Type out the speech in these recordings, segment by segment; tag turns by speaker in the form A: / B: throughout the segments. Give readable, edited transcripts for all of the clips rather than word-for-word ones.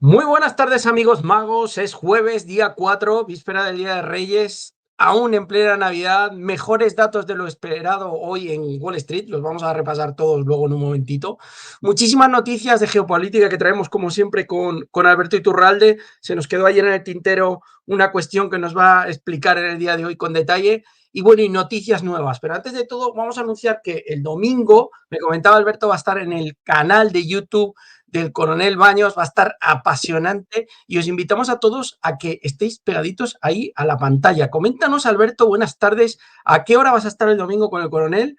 A: Muy buenas tardes, amigos magos. Es jueves, día 4, víspera del Día de Reyes, aún en plena Navidad. Mejores datos de lo esperado hoy en Wall Street. Los vamos a repasar todos luego en un momentito. Muchísimas noticias de geopolítica que traemos, como siempre, con Alberto Iturralde. Se nos quedó ayer en el tintero una cuestión que nos va a explicar en el día de hoy con detalle. Y bueno, y noticias nuevas. Pero antes de todo, vamos a anunciar que el domingo, me comentaba Alberto, va a estar en el canal de YouTube del Coronel Baños, va a estar apasionante y os invitamos a todos a que estéis pegaditos ahí a la pantalla. Coméntanos, Alberto, buenas tardes, ¿a qué hora vas a estar el domingo con el Coronel?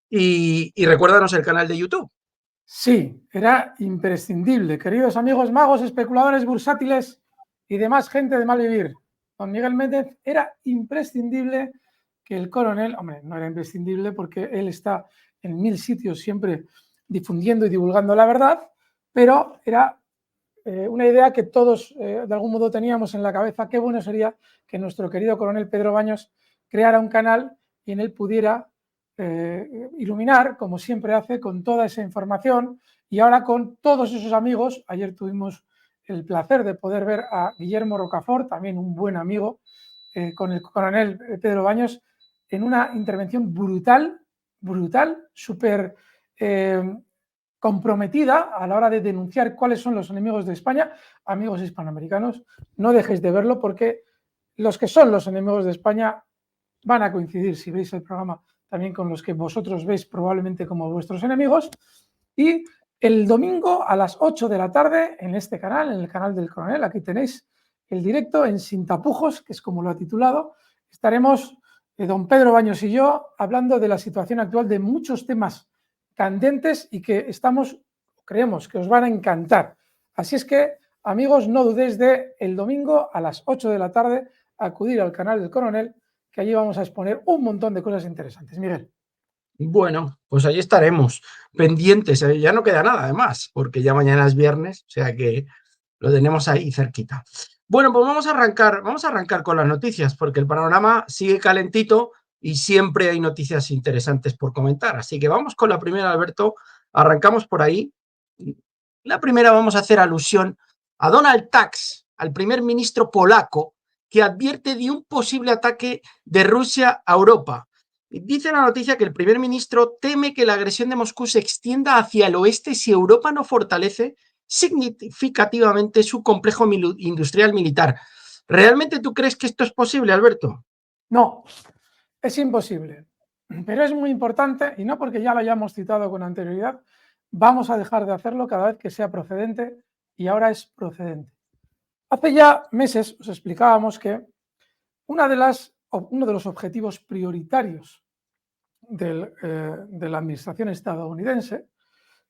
A: Y recuérdanos el canal de YouTube.
B: Sí, era imprescindible. Queridos amigos magos, especuladores bursátiles y demás gente de mal vivir, don Miguel Méndez, era imprescindible que el Coronel, hombre, no era imprescindible porque él está en 1000 sitios siempre difundiendo y divulgando la verdad, pero era una idea que todos de algún modo teníamos en la cabeza. Qué bueno sería que nuestro querido Coronel Pedro Baños creara un canal y en él pudiera iluminar, como siempre hace, con toda esa información y ahora con todos esos amigos. Ayer tuvimos el placer de poder ver a Guillermo Rocafort, también un buen amigo, con el Coronel Pedro Baños, en una intervención brutal, súper comprometida a la hora de denunciar cuáles son los enemigos de España. Amigos hispanoamericanos, no dejéis de verlo porque los que son los enemigos de España van a coincidir, si veis el programa, también con los que vosotros veis probablemente como vuestros enemigos. Y el domingo a las 8 de la tarde en este canal, en el canal del Coronel, aquí tenéis el directo en Sin Tapujos, que es como lo ha titulado. Estaremos don Pedro Baños y yo hablando de la situación actual, de muchos temas candentes y que creemos que os van a encantar. Así es que, amigos, no dudéis de el domingo a las 8 de la tarde acudir al canal del Coronel, que allí vamos a exponer un montón de cosas interesantes. Miguel.
A: Bueno, pues ahí estaremos pendientes. Ya no queda nada, además, porque ya mañana es viernes, o sea que lo tenemos ahí cerquita. Bueno, pues vamos a arrancar con las noticias, porque el panorama sigue calentito y siempre hay noticias interesantes por comentar. Así que vamos con la primera, Alberto. Arrancamos por ahí. La primera vamos a hacer alusión a Donald Tusk, al primer ministro polaco, que advierte de un posible ataque de Rusia a Europa. Dice la noticia que el primer ministro teme que la agresión de Moscú se extienda hacia el oeste si Europa no fortalece significativamente su complejo industrial militar. ¿Realmente tú crees que esto es posible, Alberto?
B: No, es imposible. Pero es muy importante, y no porque ya lo hayamos citado con anterioridad, vamos a dejar de hacerlo cada vez que sea procedente, y ahora es procedente. Hace ya meses os explicábamos que uno de los objetivos prioritarios de la administración estadounidense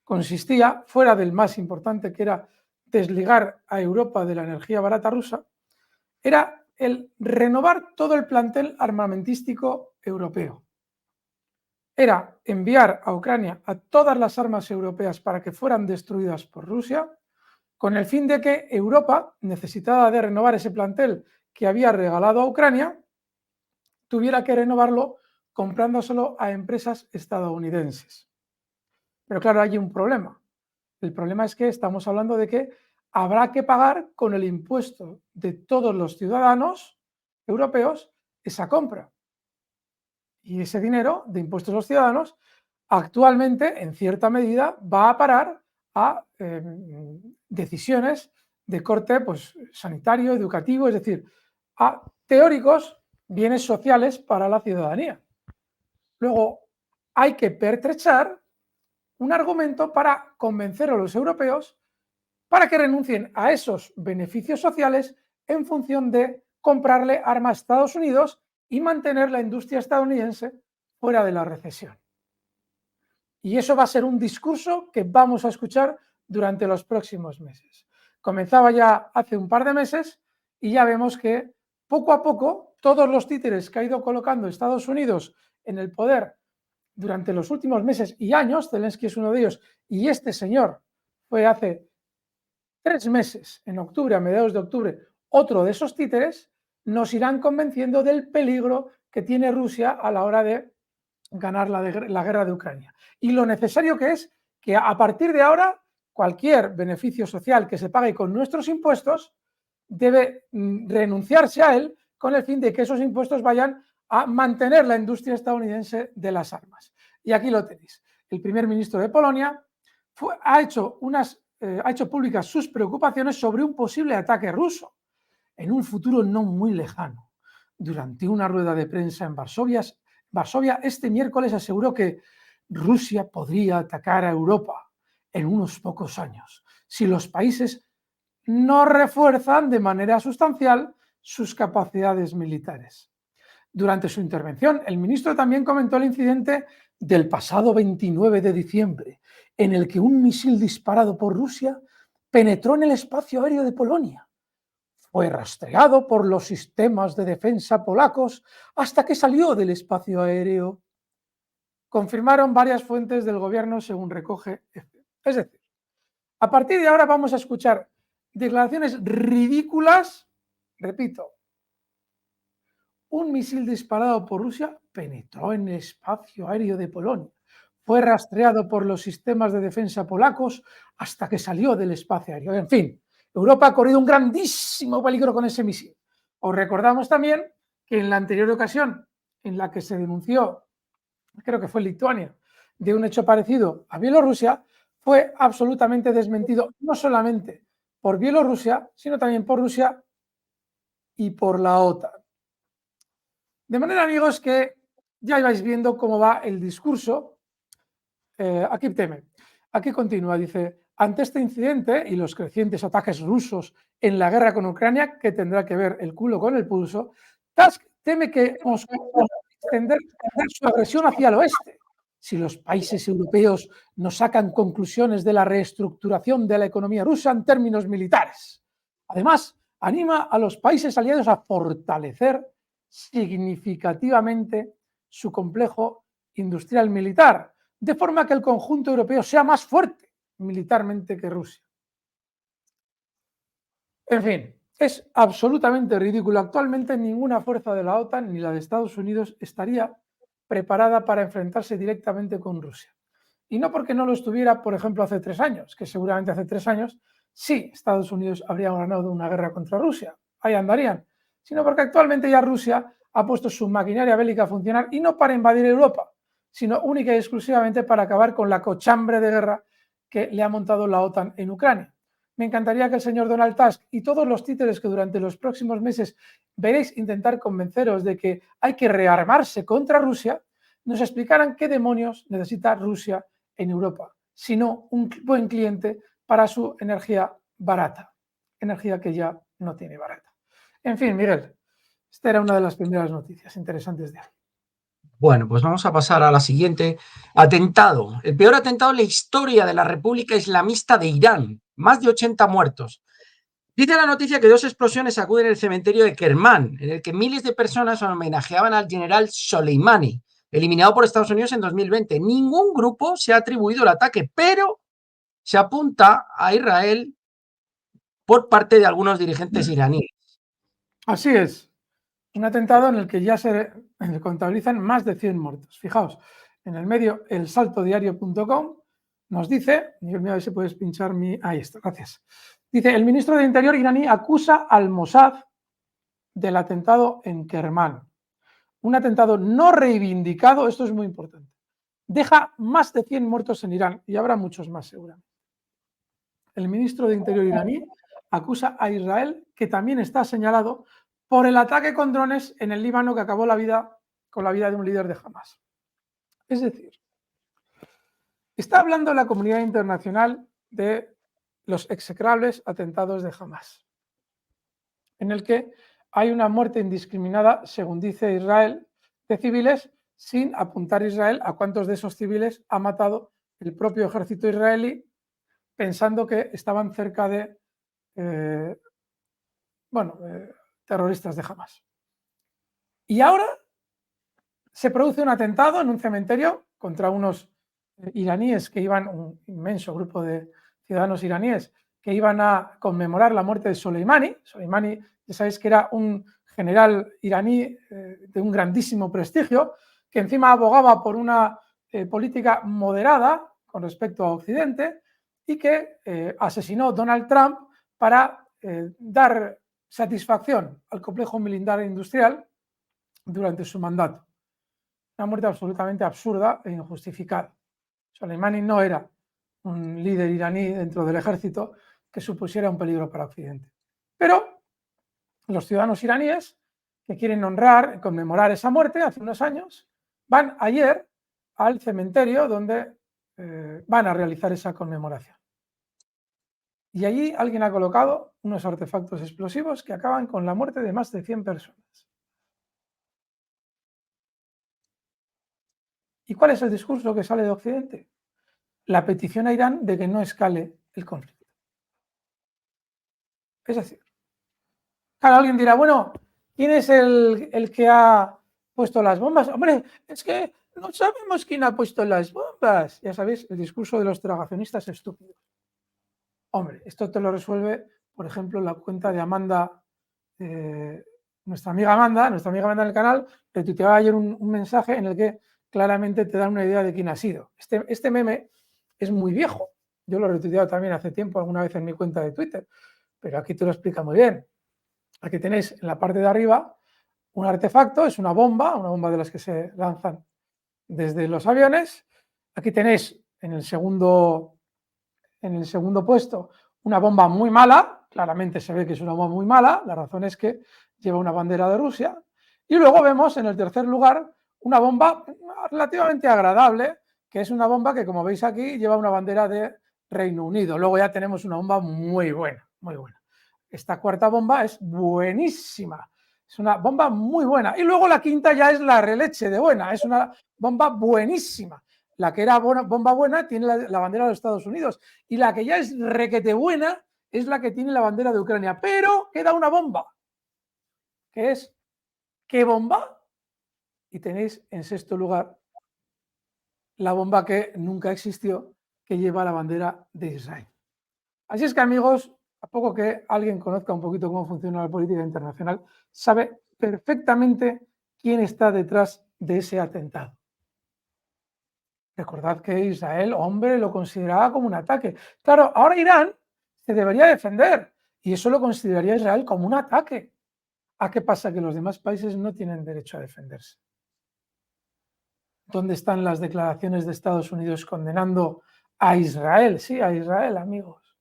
B: consistía, fuera del más importante, que era desligar a Europa de la energía barata rusa, era el renovar todo el plantel armamentístico europeo. Era enviar a Ucrania a todas las armas europeas para que fueran destruidas por Rusia, con el fin de que Europa, necesitada de renovar ese plantel que había regalado a Ucrania, tuviera que renovarlo comprándoselo a empresas estadounidenses. Pero claro, hay un problema. El problema es que estamos hablando de que habrá que pagar con el impuesto de todos los ciudadanos europeos esa compra. Y ese dinero de impuestos a los ciudadanos actualmente, en cierta medida, va a parar a decisiones de corte pues, sanitario, educativo, es decir, a teóricos bienes sociales para la ciudadanía. Luego, hay que pertrechar un argumento para convencer a los europeos para que renuncien a esos beneficios sociales en función de comprarle armas a Estados Unidos y mantener la industria estadounidense fuera de la recesión. Y eso va a ser un discurso que vamos a escuchar durante los próximos meses. Comenzaba ya hace un par de meses y ya vemos que poco a poco todos los títeres que ha ido colocando Estados Unidos en el poder durante los últimos meses y años, Zelensky es uno de ellos, y este señor fue hace 3 meses, en octubre, a mediados de octubre, otro de esos títeres, nos irán convenciendo del peligro que tiene Rusia a la hora de ganar la guerra de Ucrania. Y lo necesario que es que a partir de ahora cualquier beneficio social que se pague con nuestros impuestos debe renunciarse a él con el fin de que esos impuestos vayan a mantener la industria estadounidense de las armas. Y aquí lo tenéis. El primer ministro de Polonia ha hecho públicas sus preocupaciones sobre un posible ataque ruso en un futuro no muy lejano. Durante una rueda de prensa en Varsovia este miércoles aseguró que Rusia podría atacar a Europa en unos pocos años si los países no refuerzan de manera sustancial sus capacidades militares. Durante su intervención, el ministro también comentó el incidente del pasado 29 de diciembre, en el que un misil disparado por Rusia penetró en el espacio aéreo de Polonia. Fue rastreado por los sistemas de defensa polacos hasta que salió del espacio aéreo. Confirmaron varias fuentes del gobierno, según recoge. Es decir, a partir de ahora vamos a escuchar declaraciones ridículas, repito, un misil disparado por Rusia penetró en el espacio aéreo de Polonia. Fue rastreado por los sistemas de defensa polacos hasta que salió del espacio aéreo. En fin, Europa ha corrido un grandísimo peligro con ese misil. Os recordamos también que en la anterior ocasión en la que se denunció, creo que fue en Lituania, de un hecho parecido a Bielorrusia, fue absolutamente desmentido, no solamente por Bielorrusia, sino también por Rusia y por la OTAN. De manera, amigos, que ya vais viendo cómo va el discurso. Aquí continúa, dice, ante este incidente y los crecientes ataques rusos en la guerra con Ucrania, que tendrá que ver el culo con el pulso, Tusk teme que Moscú va a extender su agresión hacia el oeste. Si los países europeos no sacan conclusiones de la reestructuración de la economía rusa en términos militares. Además, anima a los países aliados a fortalecer significativamente su complejo industrial militar, de forma que el conjunto europeo sea más fuerte militarmente que Rusia. En fin, es absolutamente ridículo. Actualmente ninguna fuerza de la OTAN ni la de Estados Unidos estaría preparada para enfrentarse directamente con Rusia. Y no porque no lo estuviera, por ejemplo, hace 3 años, que seguramente hace 3 años sí Estados Unidos habría ganado una guerra contra Rusia, ahí andarían, sino porque actualmente ya Rusia ha puesto su maquinaria bélica a funcionar y no para invadir Europa, sino única y exclusivamente para acabar con la cochambre de guerra que le ha montado la OTAN en Ucrania. Me encantaría que el señor Donald Tusk y todos los títeres que durante los próximos meses veréis intentar convenceros de que hay que rearmarse contra Rusia, nos explicaran qué demonios necesita Rusia en Europa, sino un buen cliente para su energía barata, energía que ya no tiene barata. En fin, Miguel, esta era una de las primeras noticias interesantes de hoy.
A: Bueno, pues vamos a pasar a la siguiente. Atentado. El peor atentado en la historia de la República Islamista de Irán. Más de 80 muertos. Dice la noticia que 2 explosiones acuden en el cementerio de Kermán, en el que miles de personas homenajeaban al general Soleimani, eliminado por Estados Unidos en 2020. Ningún grupo se ha atribuido el ataque, pero se apunta a Israel por parte de algunos dirigentes iraníes.
B: Así es. Un atentado en el que ya se contabilizan más de 100 muertos. Fijaos, en el medio elsaltodiario.com nos dice, Miguel, mira, a ver si puedes pinchar mi... Ahí está, gracias. Dice, el ministro de Interior iraní acusa al Mossad del atentado en Kermán. Un atentado no reivindicado, esto es muy importante, deja más de 100 muertos en Irán y habrá muchos más seguramente. El ministro de Interior iraní acusa a Israel, que también está señalado por el ataque con drones en el Líbano que acabó con la vida de un líder de Hamas. Es decir, está hablando la comunidad internacional de los execrables atentados de Hamas, en el que hay una muerte indiscriminada, según dice Israel, de civiles, sin apuntar Israel a cuántos de esos civiles ha matado el propio ejército israelí, pensando que estaban cerca de terroristas de Hamas. Y ahora se produce un atentado en un cementerio contra unos iraníes que iban, un inmenso grupo de ciudadanos iraníes que iban a conmemorar la muerte de Soleimani. Soleimani, ya sabéis que era un general iraní de un grandísimo prestigio, que encima abogaba por una política moderada con respecto a Occidente y que asesinó Donald Trump para dar satisfacción al complejo militar e industrial durante su mandato. Una muerte absolutamente absurda e injustificada. Soleimani no era un líder iraní dentro del ejército que supusiera un peligro para Occidente. Pero los ciudadanos iraníes que quieren honrar, conmemorar esa muerte hace unos años, van ayer al cementerio donde van a realizar esa conmemoración. Y allí alguien ha colocado unos artefactos explosivos que acaban con la muerte de más de 100 personas. ¿Y cuál es el discurso que sale de Occidente? La petición a Irán de que no escale el conflicto. Es decir, claro, alguien dirá, bueno, ¿quién es el que ha puesto las bombas? Hombre, es que no sabemos quién ha puesto las bombas. Ya sabéis, el discurso de los tragacionistas estúpidos. Hombre, esto te lo resuelve, por ejemplo, la cuenta de Amanda, nuestra amiga Amanda en el canal, retuiteaba ayer un mensaje en el que claramente te da una idea de quién ha sido. Este meme es muy viejo. Yo lo he retuiteado también hace tiempo, alguna vez en mi cuenta de Twitter, pero aquí te lo explica muy bien. Aquí tenéis en la parte de arriba un artefacto, es una bomba de las que se lanzan desde los aviones. Aquí tenéis en el segundo puesto una bomba muy mala, claramente se ve que es una bomba muy mala, la razón es que lleva una bandera de Rusia. Y luego vemos en el tercer lugar una bomba relativamente agradable, que es una bomba que, como veis aquí, lleva una bandera de Reino Unido. Luego ya tenemos una bomba muy buena, muy buena. Esta cuarta bomba es buenísima, es una bomba muy buena. Y luego la quinta ya es la releche de buena, es una bomba buenísima. La que era bomba buena tiene la bandera de los Estados Unidos y la que ya es requete buena es la que tiene la bandera de Ucrania. Pero queda una bomba, que es ¿qué bomba? Y tenéis en sexto lugar la bomba que nunca existió, que lleva la bandera de Israel. Así es que, amigos, a poco que alguien conozca un poquito cómo funciona la política internacional, sabe perfectamente quién está detrás de ese atentado. Recordad que Israel, hombre, lo consideraba como un ataque. Claro, ahora Irán se debería defender y eso lo consideraría Israel como un ataque. ¿A qué pasa? Que los demás países no tienen derecho a defenderse. ¿Dónde están las declaraciones de Estados Unidos condenando a Israel? Sí, a Israel, amigos.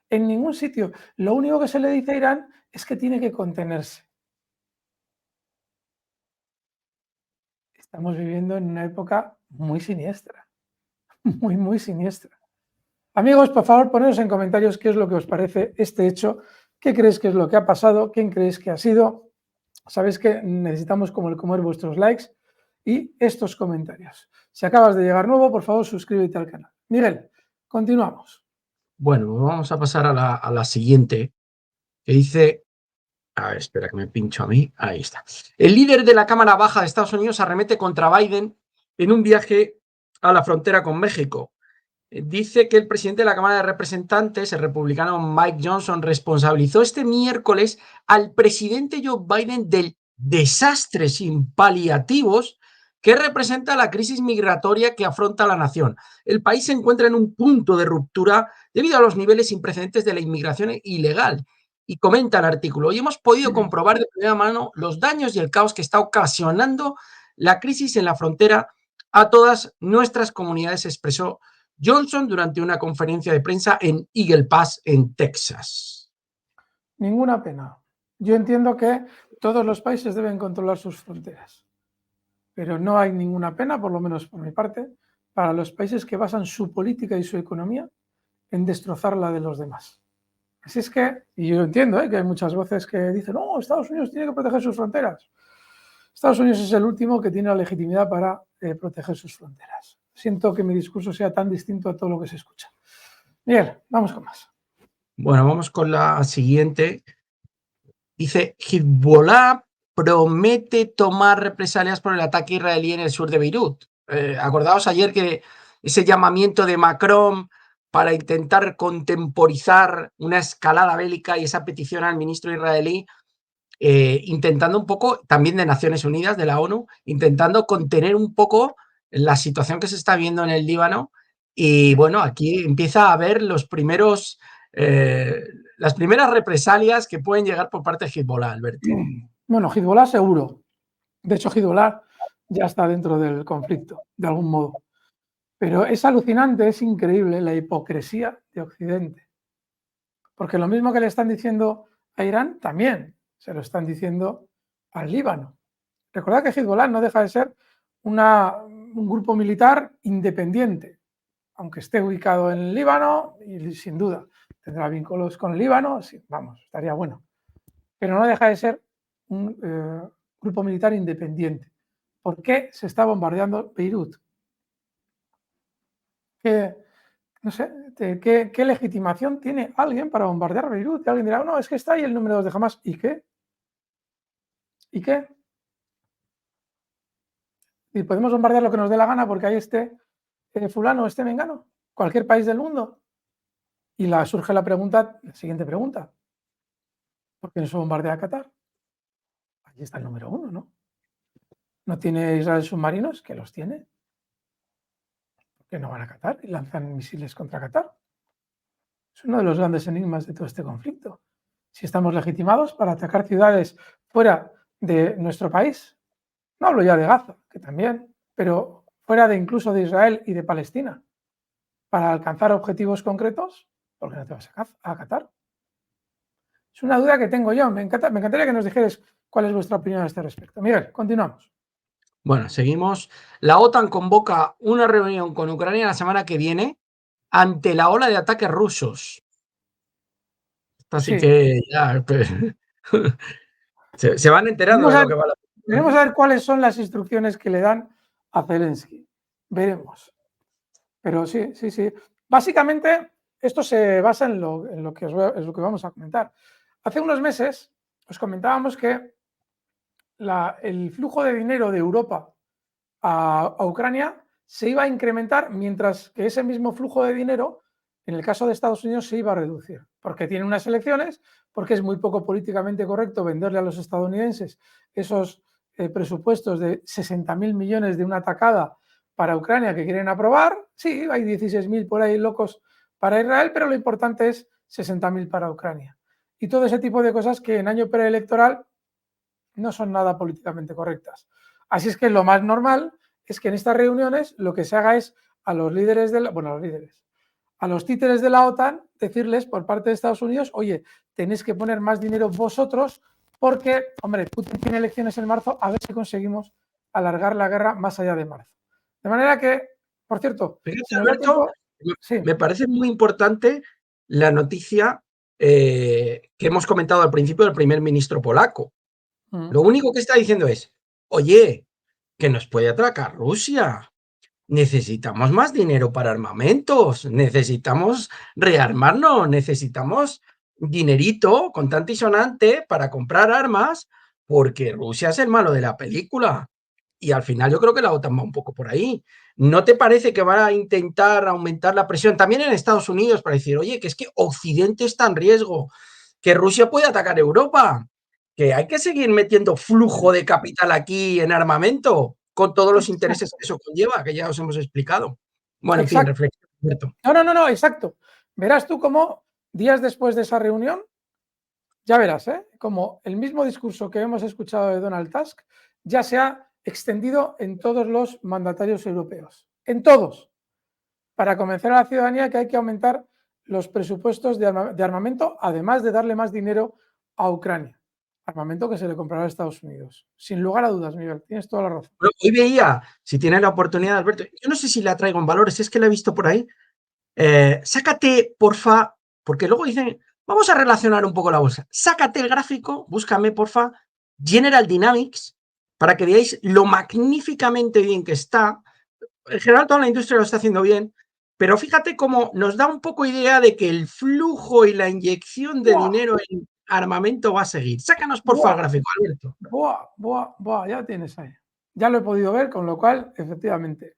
B: En ningún sitio. Lo único que se le dice a Irán es que tiene que contenerse. Estamos viviendo en una época muy siniestra, muy siniestra. Amigos, por favor, poneros en comentarios qué es lo que os parece este hecho, qué creéis que es lo que ha pasado, quién creéis que ha sido. Sabéis que necesitamos como el comer vuestros likes y estos comentarios. Si acabas de llegar nuevo, por favor, suscríbete al canal. Miguel, continuamos.
A: Bueno, vamos a pasar a la siguiente, que dice... A ver, espera que me pincho a mí. Ahí está. El líder de la Cámara Baja de Estados Unidos arremete contra Biden en un viaje a la frontera con México. Dice que el presidente de la Cámara de Representantes, el republicano Mike Johnson, responsabilizó este miércoles al presidente Joe Biden del desastre sin paliativos que representa la crisis migratoria que afronta la nación. El país se encuentra en un punto de ruptura debido a los niveles sin precedentes de la inmigración ilegal. Y comenta el artículo, hoy hemos podido comprobar de primera mano los daños y el caos que está ocasionando la crisis en la frontera a todas nuestras comunidades, expresó Johnson durante una conferencia de prensa en Eagle Pass, en Texas.
B: Ninguna pena. Yo entiendo que todos los países deben controlar sus fronteras, pero no hay ninguna pena, por lo menos por mi parte, para los países que basan su política y su economía en destrozar la de los demás. Así es que, y yo entiendo que hay muchas voces que dicen, no, Estados Unidos tiene que proteger sus fronteras. Estados Unidos es el último que tiene la legitimidad para proteger sus fronteras. Siento que mi discurso sea tan distinto a todo lo que se escucha. Miguel, vamos con más.
A: Bueno, vamos con la siguiente. Dice, Hezbollah promete tomar represalias por el ataque israelí en el sur de Beirut. Acordaos ayer que ese llamamiento de Macron para intentar contemporizar una escalada bélica y esa petición al ministro israelí, intentando un poco, también de Naciones Unidas, de la ONU, intentando contener un poco la situación que se está viendo en el Líbano Y bueno, aquí empieza a haber los primeros, las primeras represalias que pueden llegar por parte de Hezbollah, Alberto.
B: Bueno, Hezbollah seguro. De hecho, Hezbollah ya está dentro del conflicto, de algún modo. Pero es alucinante, es increíble la hipocresía de Occidente. Porque lo mismo que le están diciendo a Irán, también se lo están diciendo al Líbano. Recordad que Hezbollah no deja de ser un grupo militar independiente, aunque esté ubicado en el Líbano, y sin duda tendrá vínculos con el Líbano, sí, vamos, estaría bueno. Pero no deja de ser un grupo militar independiente. ¿Por qué se está bombardeando Beirut? No sé, ¿qué legitimación tiene alguien para bombardear Beirut? Y alguien dirá, no, es que está ahí el número 2 de Hamas. ¿Y qué? ¿Y qué? Y podemos bombardear lo que nos dé la gana porque ahí esté fulano, esté mengano, cualquier país del mundo. Y surge la siguiente pregunta. ¿Por qué no se bombardea a Qatar? Allí está el número 1, ¿no? ¿No tiene Israel submarinos? Que los tiene. ¿Por qué no van a Qatar y lanzan misiles contra Qatar? Es uno de los grandes enigmas de todo este conflicto. Si estamos legitimados para atacar ciudades fuera de nuestro país, no hablo ya de Gaza, que también, pero fuera de incluso de Israel y de Palestina, para alcanzar objetivos concretos, ¿por qué no te vas a Qatar? Es una duda que tengo yo. Me encantaría que nos dijeras cuál es vuestra opinión a este respecto. Miguel, continuamos.
A: Bueno, seguimos. La OTAN convoca una reunión con Ucrania la semana que viene ante la ola de ataques rusos. Así
B: Sí,
A: que ya se van enterando
B: veremos
A: de
B: a
A: lo
B: ver,
A: que va la...
B: veremos a ver cuáles son las instrucciones que le dan a Zelensky. Veremos. Pero sí, sí, sí. Básicamente, esto se basa en lo que es lo que vamos a comentar. Hace unos meses os comentábamos que el flujo de dinero de Europa a Ucrania se iba a incrementar, mientras que ese mismo flujo de dinero, en el caso de Estados Unidos, se iba a reducir, porque tiene unas elecciones, porque es muy poco políticamente correcto venderle a los estadounidenses esos presupuestos de 60.000 millones de una tacada para Ucrania que quieren aprobar. Sí, hay 16.000 por ahí locos para Israel, pero lo importante es 60.000 para Ucrania. Y todo ese tipo de cosas que en año preelectoral no son nada políticamente correctas. Así es que lo más normal es que en estas reuniones lo que se haga es a los líderes a los títeres de la OTAN, decirles por parte de Estados Unidos, oye, tenéis que poner más dinero vosotros porque, hombre, Putin tiene elecciones en marzo, a ver si conseguimos alargar la guerra más allá de marzo. De manera que, por cierto,
A: Fíjate,
B: si nos da
A: Alberto,
B: tiempo, sí.
A: me parece muy importante la noticia que hemos comentado al principio del primer ministro polaco. Lo único que está diciendo es, oye, que nos puede atracar Rusia. Necesitamos más dinero para armamentos, necesitamos rearmarnos, necesitamos dinerito contante y sonante para comprar armas, porque Rusia es el malo de la película. Y al final yo creo que la OTAN va un poco por ahí. ¿No te parece que van a intentar aumentar la presión también en Estados Unidos para decir, oye, que es que Occidente está en riesgo, que Rusia puede atacar Europa, que hay que seguir metiendo flujo de capital aquí en armamento, con todos los intereses
B: Exacto,
A: que eso conlleva, que ya os hemos explicado? Bueno, en fin,
B: exacto.
A: reflexión, Alberto.
B: No, exacto. Verás tú cómo días después de esa reunión, ya verás, como el mismo discurso que hemos escuchado de Donald Tusk ya se ha extendido en todos los mandatarios europeos, en todos, para convencer a la ciudadanía que hay que aumentar los presupuestos de armamento, además de darle más dinero a Ucrania. Armamento que se le comprará a Estados Unidos. Sin lugar a dudas, Miguel, tienes toda la razón.
A: Bueno, hoy veía, si tienes la oportunidad, Alberto, yo no sé si la traigo en valores, es que la he visto por ahí. Sácate, porfa, porque luego dicen, vamos a relacionar un poco la bolsa. Sácate el gráfico, búscame, porfa, General Dynamics, para que veáis lo magníficamente bien que está. En general, toda la industria lo está haciendo bien, pero fíjate cómo nos da un poco idea de que el flujo y la inyección de
B: ¡Buah!
A: dinero en armamento va a seguir. Sácanos, porfa, el
B: ¡Buah!
A: gráfico, Alberto.
B: ¡Buah! Ya tienes ahí. Ya lo he podido ver, con lo cual, efectivamente,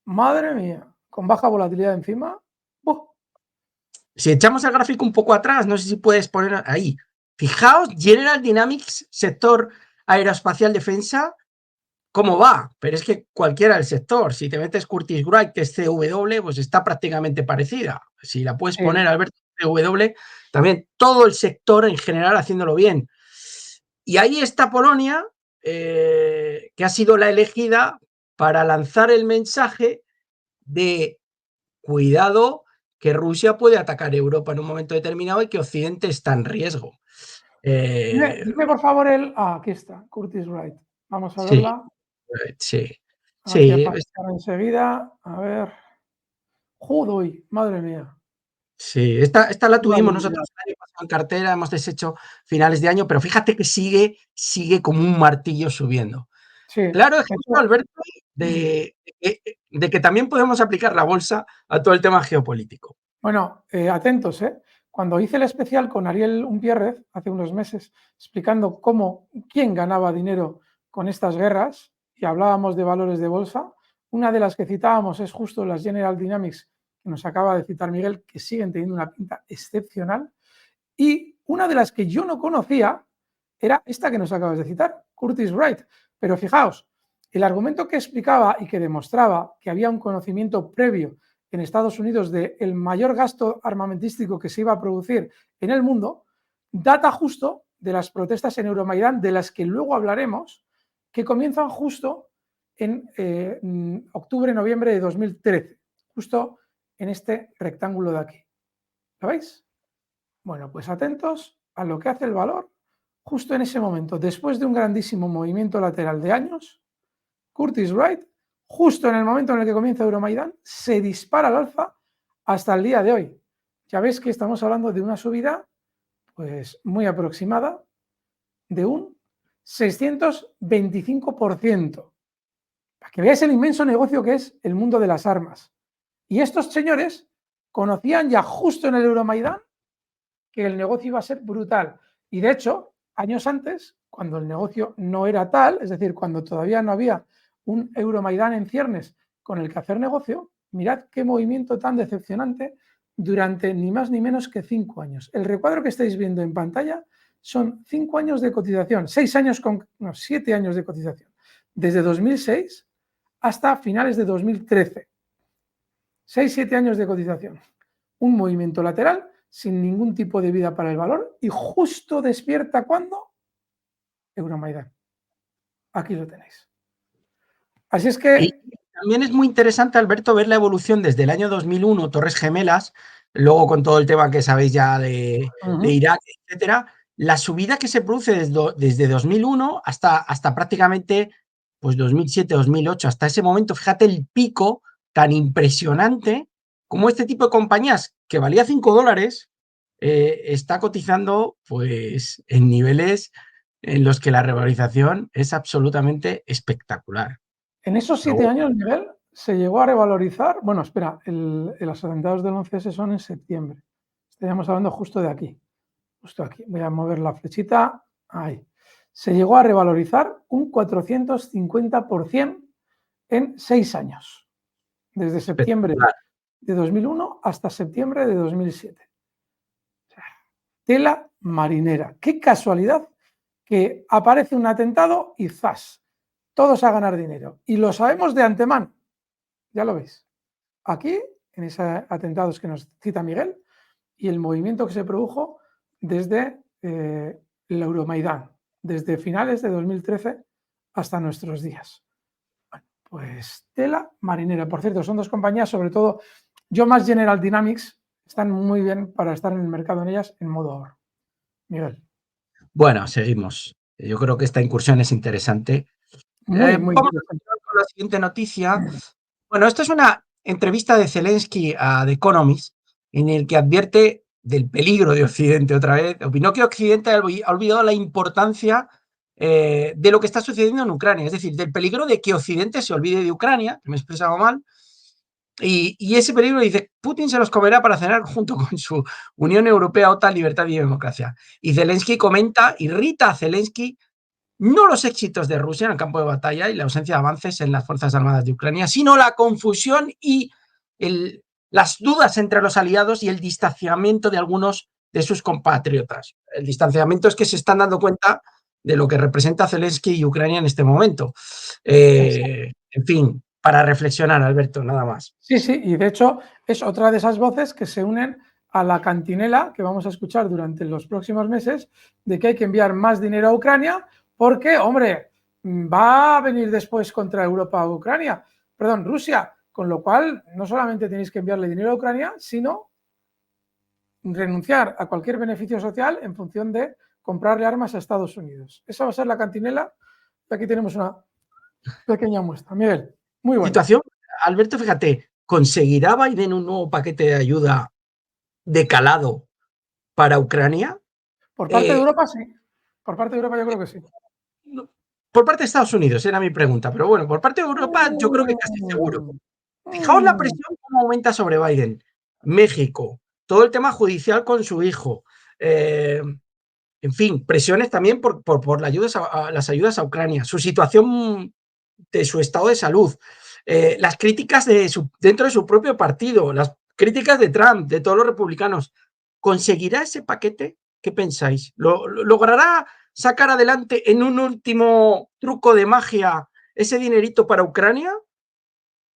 B: madre mía, con baja volatilidad encima. ¡Buah!
A: Si echamos el gráfico un poco atrás, no sé si puedes poner ahí. Fijaos, General Dynamics, sector aeroespacial defensa, cómo va, pero es que cualquiera del sector, si te metes Curtis Wright, que es CW, pues está prácticamente parecida. Si la puedes
B: Sí.
A: poner, Alberto, CW, también todo el sector en general haciéndolo bien. Y ahí está Polonia, que ha sido la elegida para lanzar el mensaje de cuidado, que Rusia puede atacar Europa en un momento determinado y que Occidente está en riesgo.
B: Dime, por favor aquí está, Curtis Wright. Vamos a
A: Sí,
B: verla.
A: sí,
B: Aquí
A: sí,
B: aparecerá enseguida. A ver. Judoy, madre mía.
A: sí. Esta la
B: Qué
A: tuvimos nosotros
B: barbaridad.
A: el año pasado en cartera, hemos deshecho finales de año, pero fíjate que sigue como un martillo subiendo.
B: Sí,
A: Claro
B: de
A: ejemplo,
B: hecho,
A: Alberto, de que también podemos aplicar la bolsa a todo el tema geopolítico.
B: bueno, atentos, ¿eh? Cuando hice el especial con Ariel Umpierrez hace unos meses, explicando quién ganaba dinero con estas guerras, y hablábamos de valores de bolsa, una de las que citábamos es justo las General Dynamics, que nos acaba de citar Miguel, que siguen teniendo una pinta excepcional, y una de las que yo no conocía era esta que nos acabas de citar, Curtis Wright. Pero fijaos, el argumento que explicaba y que demostraba que había un conocimiento previo en Estados Unidos del mayor gasto armamentístico que se iba a producir en el mundo, data justo de las protestas en Euromaidán, de las que luego hablaremos, que comienzan justo en octubre-noviembre de 2013, justo en este rectángulo de aquí. ¿Lo veis? Bueno, pues atentos a lo que hace el valor justo en ese momento, después de un grandísimo movimiento lateral de años. Curtis Wright, justo en el momento en el que comienza Euromaidan, se dispara al alza hasta el día de hoy. Ya veis que estamos hablando de una subida pues muy aproximada de un 625%. Para que veáis el inmenso negocio que es el mundo de las armas. Y estos señores conocían ya justo en el Euromaidan que el negocio iba a ser brutal. Y de hecho, años antes, cuando el negocio no era tal, es decir, cuando todavía no había un Euromaidán en ciernes con el que hacer negocio, mirad qué movimiento tan decepcionante durante ni más ni menos que 5 años. El recuadro que estáis viendo en pantalla son 5 años de cotización, 6 años con, no, 7 años de cotización, desde 2006 hasta finales de 2013. 6-7 años de cotización. Un movimiento lateral sin ningún tipo de vida para el valor y justo despierta cuando Euromaidan. Aquí lo tenéis. Así es
A: Y
B: que
A: también es muy interesante, Alberto, ver la evolución desde el año 2001, Torres Gemelas, luego con todo el tema que sabéis ya de Irak, etcétera, la subida que se produce desde 2001 hasta prácticamente pues 2007, 2008, hasta ese momento, fíjate el pico tan impresionante como este tipo de compañías que valía $5, está cotizando pues en niveles en los que la revalorización es absolutamente espectacular.
B: en esos 7 años, Miguel, se llegó a revalorizar. Bueno, espera, los atentados del 11S son en septiembre. Estaríamos hablando justo de aquí. Justo aquí. Voy a mover la flechita. Ahí. Se llegó a revalorizar un 450% en 6 años. Desde septiembre
A: Espectacular.
B: de 2001 hasta septiembre de 2007. Tela marinera. Qué casualidad que aparece un atentado y ¡zas! Todos a ganar dinero. Y lo sabemos de antemano. Ya lo veis. Aquí, en esos atentados que nos cita Miguel, y el movimiento que se produjo desde el Euromaidán, desde finales de 2013 hasta nuestros días. Bueno, pues tela marinera. Por cierto, son dos compañías, sobre todo, yo más General Dynamics, están muy bien para estar en el mercado en ellas en modo ahorro. Miguel.
A: Bueno, seguimos. Yo creo que esta incursión es interesante.
B: Muy, muy
A: Vamos a
B: interesante.
A: continuar con la siguiente noticia. Bueno, esto es una entrevista de Zelensky a The Economist, en el que advierte del peligro de Occidente otra vez. Opinó que Occidente ha olvidado la importancia de lo que está sucediendo en Ucrania, es decir, del peligro de que Occidente se olvide de Ucrania, que me he expresado mal, y ese peligro dice, Putin se los comerá para cenar junto con su Unión Europea, OTAN, libertad y democracia. Y Zelensky comenta, irrita a Zelensky, no los éxitos de Rusia en el campo de batalla y la ausencia de avances en las Fuerzas Armadas de Ucrania, sino la confusión y las dudas entre los aliados y el distanciamiento de algunos de sus compatriotas. El distanciamiento es que se están dando cuenta de lo que representa Zelensky y Ucrania en este momento. En fin, para reflexionar, Alberto, nada más.
B: Sí, sí, y de hecho es otra de esas voces que se unen a la cantinela que vamos a escuchar durante los próximos meses de que hay que enviar más dinero a Ucrania porque, hombre, va a venir después contra Europa o Ucrania, perdón, Rusia, con lo cual no solamente tenéis que enviarle dinero a Ucrania, sino renunciar a cualquier beneficio social en función de comprarle armas a Estados Unidos. Esa va a ser la cantinela y aquí tenemos una pequeña muestra. Miguel, muy bueno.
A: Situación, Alberto, fíjate, ¿conseguirá Biden un nuevo paquete de ayuda de calado para Ucrania?
B: Por parte de Europa, sí. Por parte de Europa, yo creo que sí.
A: Por parte de Estados Unidos, era mi pregunta, pero bueno, por parte de Europa yo creo que casi seguro. Fijaos la presión cómo aumenta sobre Biden. México, todo el tema judicial con su hijo. En fin, presiones también por las ayudas a Ucrania, su situación de su estado de salud, las críticas dentro de su propio partido, las críticas de Trump, de todos los republicanos. ¿Conseguirá ese paquete? ¿Qué pensáis? ¿Logrará sacar adelante en un último truco de magia ese dinerito para Ucrania?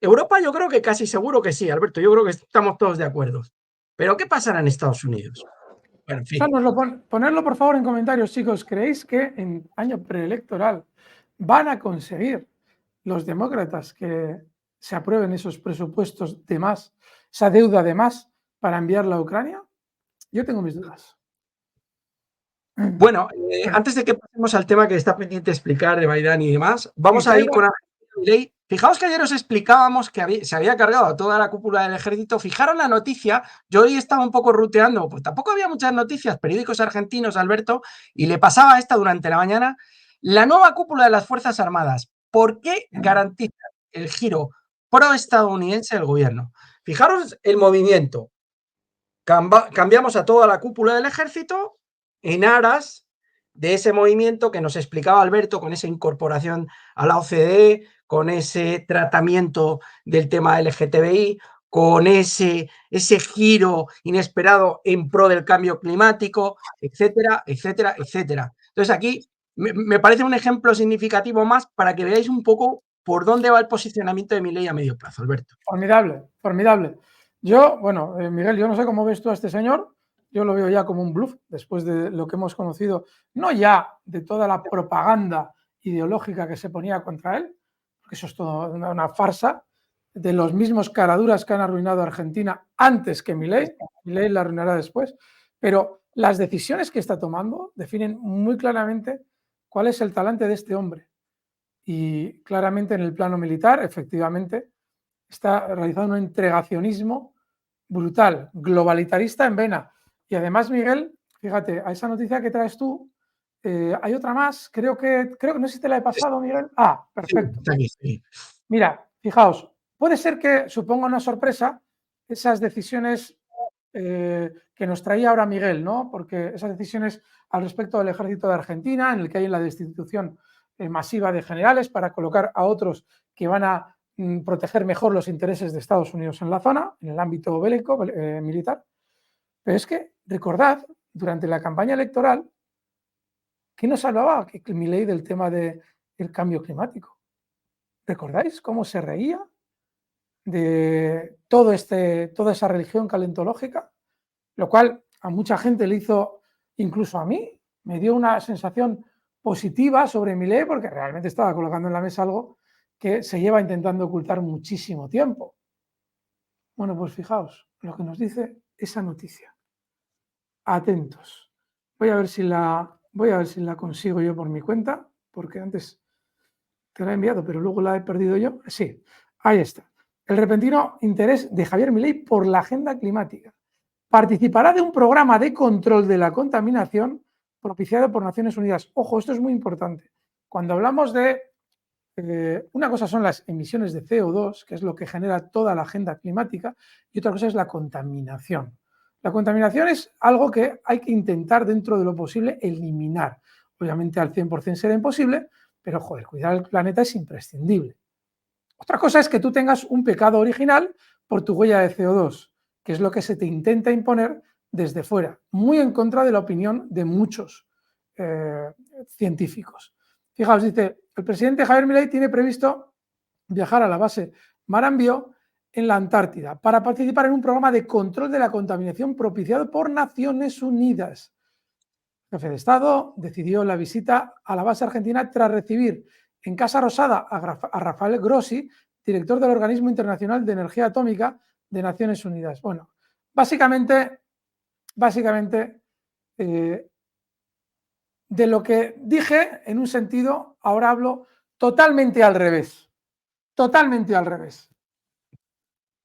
A: Europa yo creo que casi seguro que sí, Alberto, yo creo que estamos todos de acuerdo. Pero ¿qué pasará en Estados Unidos? Bueno, en fin.
B: Ponerlo por favor en comentarios, chicos. ¿Creéis que en año preelectoral van a conseguir los demócratas que se aprueben esos presupuestos de más, esa deuda de más para enviarla a Ucrania? Yo tengo mis dudas.
A: Bueno, antes de que pasemos al tema que está pendiente explicar de Biden y demás, vamos a ir con Milei. Fijaos que ayer os explicábamos que se había cargado a toda la cúpula del ejército. Fijaros la noticia, yo hoy estaba un poco ruteando, pues tampoco había muchas noticias, periódicos argentinos, Alberto, y le pasaba esta durante la mañana. La nueva cúpula de las Fuerzas Armadas, ¿por qué garantiza el giro pro-estadounidense del gobierno? Fijaros el movimiento. Cambiamos a toda la cúpula del ejército en aras de ese movimiento que nos explicaba Alberto, con esa incorporación a la OCDE, con ese tratamiento del tema LGTBI, con ese giro inesperado en pro del cambio climático, etcétera, etcétera, etcétera. Entonces aquí me parece un ejemplo significativo más para que veáis un poco por dónde va el posicionamiento de Milei a medio plazo, Alberto.
B: Formidable, formidable. Yo, bueno, Miguel, yo no sé cómo ves tú a este señor, yo lo veo ya como un bluff después de lo que hemos conocido, no ya de toda la propaganda ideológica que se ponía contra él, porque eso es toda una farsa, de los mismos caraduras que han arruinado a Argentina antes que Milei la arruinará después, pero las decisiones que está tomando definen muy claramente cuál es el talante de este hombre. Y claramente en el plano militar, efectivamente, está realizando un entregacionismo brutal, globalitarista en vena. Y además, Miguel, fíjate, a esa noticia que traes tú, hay otra más, creo que no sé si te la he pasado, Miguel. Ah, perfecto.
A: Sí.
B: Mira, fijaos, puede ser que suponga una sorpresa esas decisiones que nos traía ahora Miguel, ¿no? Porque esas decisiones al respecto del ejército de Argentina, en el que hay la destitución masiva de generales para colocar a otros que van a proteger mejor los intereses de Estados Unidos en la zona, en el ámbito bélico, militar. Pero es que, recordad, durante la campaña electoral, ¿qué nos hablaba Milei del tema del cambio climático? ¿Recordáis cómo se reía de toda esa religión calentológica? Lo cual a mucha gente le hizo, incluso a mí, me dio una sensación positiva sobre Milei porque realmente estaba colocando en la mesa algo que se lleva intentando ocultar muchísimo tiempo. Bueno, pues fijaos lo que nos dice esa noticia. Atentos. Voy a ver si la consigo yo por mi cuenta, porque antes te la he enviado, pero luego la he perdido yo. Sí, ahí está. El repentino interés de Javier Milei por la agenda climática. Participará de un programa de control de la contaminación propiciado por Naciones Unidas. Ojo, esto es muy importante. Cuando hablamos de una cosa son las emisiones de CO2, que es lo que genera toda la agenda climática, y otra cosa es la contaminación. La contaminación es algo que hay que intentar dentro de lo posible eliminar. Obviamente al 100% será imposible, pero joder, cuidar el planeta es imprescindible. Otra cosa es que tú tengas un pecado original por tu huella de CO2, que es lo que se te intenta imponer desde fuera, muy en contra de la opinión de muchos científicos. Fijaos, dice, el presidente Javier Milei tiene previsto viajar a la base Marambio en la Antártida para participar en un programa de control de la contaminación propiciado por Naciones Unidas. El jefe de Estado decidió la visita a la base argentina tras recibir en Casa Rosada a Rafael Grossi, director del Organismo Internacional de Energía Atómica de Naciones Unidas. Bueno, básicamente de lo que dije en un sentido, ahora hablo totalmente al revés. Totalmente al revés.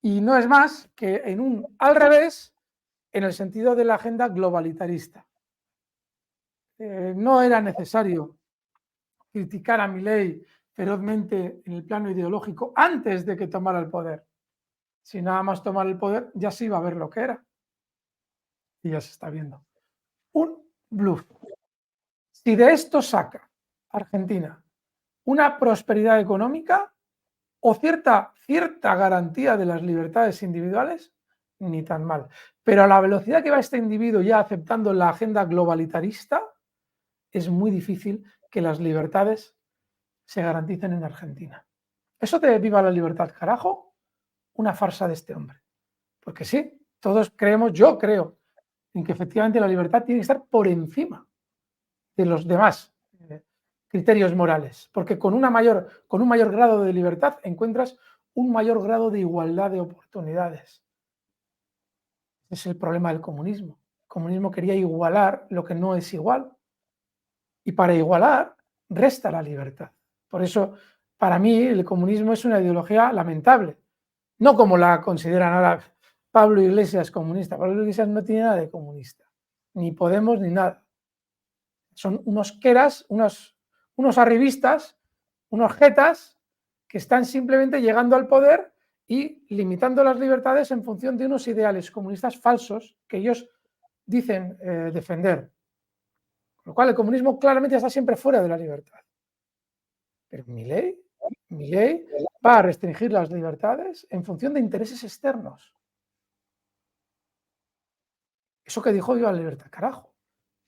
B: Y no es más que en un al revés en el sentido de la agenda globalitarista. No era necesario criticar a Milei ferozmente en el plano ideológico antes de que tomara el poder. Si nada más tomar el poder, ya se iba a ver lo que era. Y ya se está viendo. Un bluff. Si de esto saca Argentina una prosperidad económica o cierta garantía de las libertades individuales, ni tan mal. Pero a la velocidad que va este individuo ya aceptando la agenda globalitarista, es muy difícil que las libertades se garanticen en Argentina. Eso de viva la libertad, carajo, una farsa de este hombre. Porque sí, todos creemos, yo creo, en que efectivamente la libertad tiene que estar por encima de los demás criterios morales, porque con un mayor grado de libertad encuentras un mayor grado de igualdad de oportunidades. Es el problema del comunismo. El comunismo quería igualar lo que no es igual, y para igualar resta la libertad. Por eso, para mí, el comunismo es una ideología lamentable, no como la consideran ahora Pablo Iglesias comunista. Pablo Iglesias no tiene nada de comunista, ni Podemos ni nada. Son unos queras, unos arribistas, unos jetas que están simplemente llegando al poder y limitando las libertades en función de unos ideales comunistas falsos que ellos dicen defender. Con lo cual el comunismo claramente está siempre fuera de la libertad. Pero Milei va a restringir las libertades en función de intereses externos. Eso que dijo viva la libertad, carajo,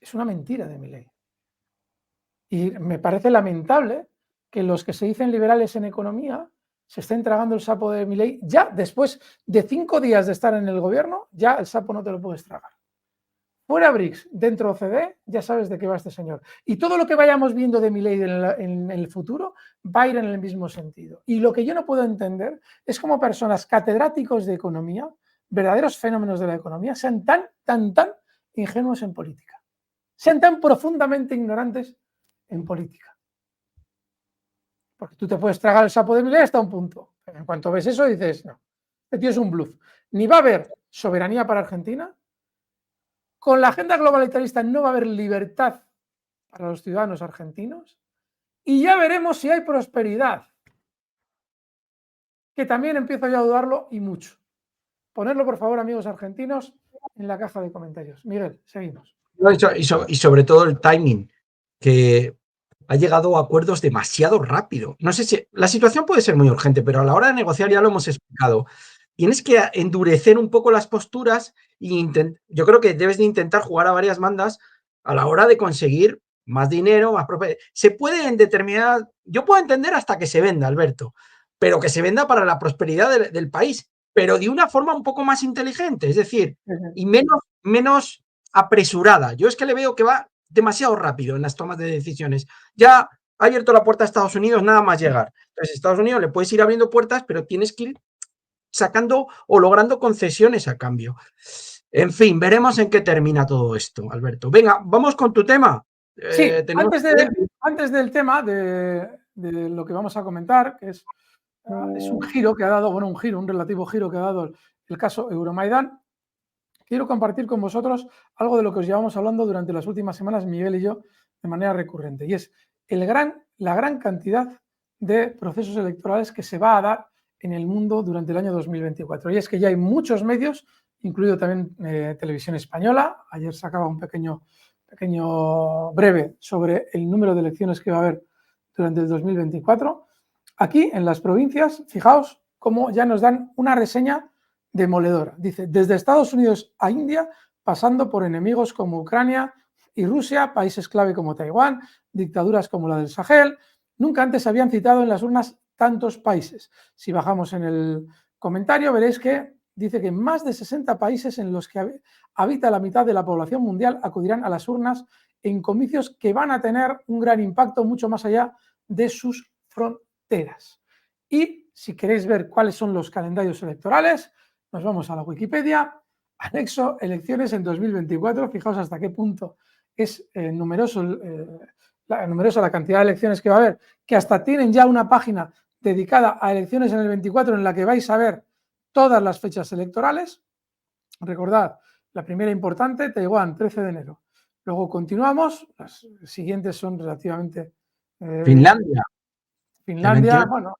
B: es una mentira de Milei. Y me parece lamentable que los que se dicen liberales en economía se estén tragando el sapo de Milei ya después de 5 días de estar en el gobierno, ya el sapo no te lo puedes tragar. Fuera BRICS, dentro OCDE, ya sabes de qué va este señor. Y todo lo que vayamos viendo de Milei en el futuro va a ir en el mismo sentido. Y lo que yo no puedo entender es cómo personas catedráticos de economía, verdaderos fenómenos de la economía, sean tan ingenuos en política. Sean tan profundamente ignorantes en política. Porque tú te puedes tragar el sapo de Milei hasta un punto. Pero en cuanto ves eso dices, no, este tío es un bluff. Ni va a haber soberanía para Argentina. Con la agenda globalitarista no va a haber libertad para los ciudadanos argentinos y ya veremos si hay prosperidad, que también empiezo ya a dudarlo y mucho. Ponedlo, por favor, amigos argentinos, en la caja de comentarios. Miguel, seguimos.
A: Y sobre todo el timing, que ha llegado a acuerdos demasiado rápido. No sé si la situación puede ser muy urgente, pero a la hora de negociar ya lo hemos explicado. Tienes que endurecer un poco las posturas y yo creo que debes de intentar jugar a varias bandas a la hora de conseguir más dinero, más prosperidad. Se puede en determinada, yo puedo entender hasta que se venda, Alberto, pero que se venda para la prosperidad del país, pero de una forma un poco más inteligente, es decir, y menos apresurada. Yo es que le veo que va demasiado rápido en las tomas de decisiones. Ya ha abierto la puerta a Estados Unidos nada más llegar. Entonces, Estados Unidos le puedes ir abriendo puertas, pero tienes que ir sacando o logrando concesiones a cambio. En fin, veremos en qué termina todo esto, Alberto. Venga, vamos con tu tema.
B: Sí, antes del tema de lo que vamos a comentar, que es un giro que ha dado, bueno, un relativo giro que ha dado el caso Euromaidan, quiero compartir con vosotros algo de lo que os llevamos hablando durante las últimas semanas, Miguel y yo, de manera recurrente, y es la gran cantidad de procesos electorales que se va a dar en el mundo durante el año 2024. Y es que ya hay muchos medios, incluido también Televisión Española. Ayer sacaba un pequeño breve sobre el número de elecciones que va a haber durante el 2024. Aquí, en las provincias, fijaos cómo ya nos dan una reseña demoledora. Dice, desde Estados Unidos a India, pasando por enemigos como Ucrania y Rusia, países clave como Taiwán, dictaduras como la del Sahel. Nunca antes se habían citado en las urnas tantos países. Si bajamos en el comentario veréis que dice que más de 60 países en los que habita la mitad de la población mundial acudirán a las urnas en comicios que van a tener un gran impacto mucho más allá de sus fronteras. Y si queréis ver cuáles son los calendarios electorales, nos vamos a la Wikipedia, anexo elecciones en 2024, fijaos hasta qué punto es numerosa la cantidad de elecciones que va a haber, que hasta tienen ya una página dedicada a elecciones en el 24 en la que vais a ver todas las fechas electorales. Recordad, la primera importante, Taiwán, 13 de enero. Luego continuamos, las siguientes son relativamente...
A: Finlandia.
B: Finlandia, bueno...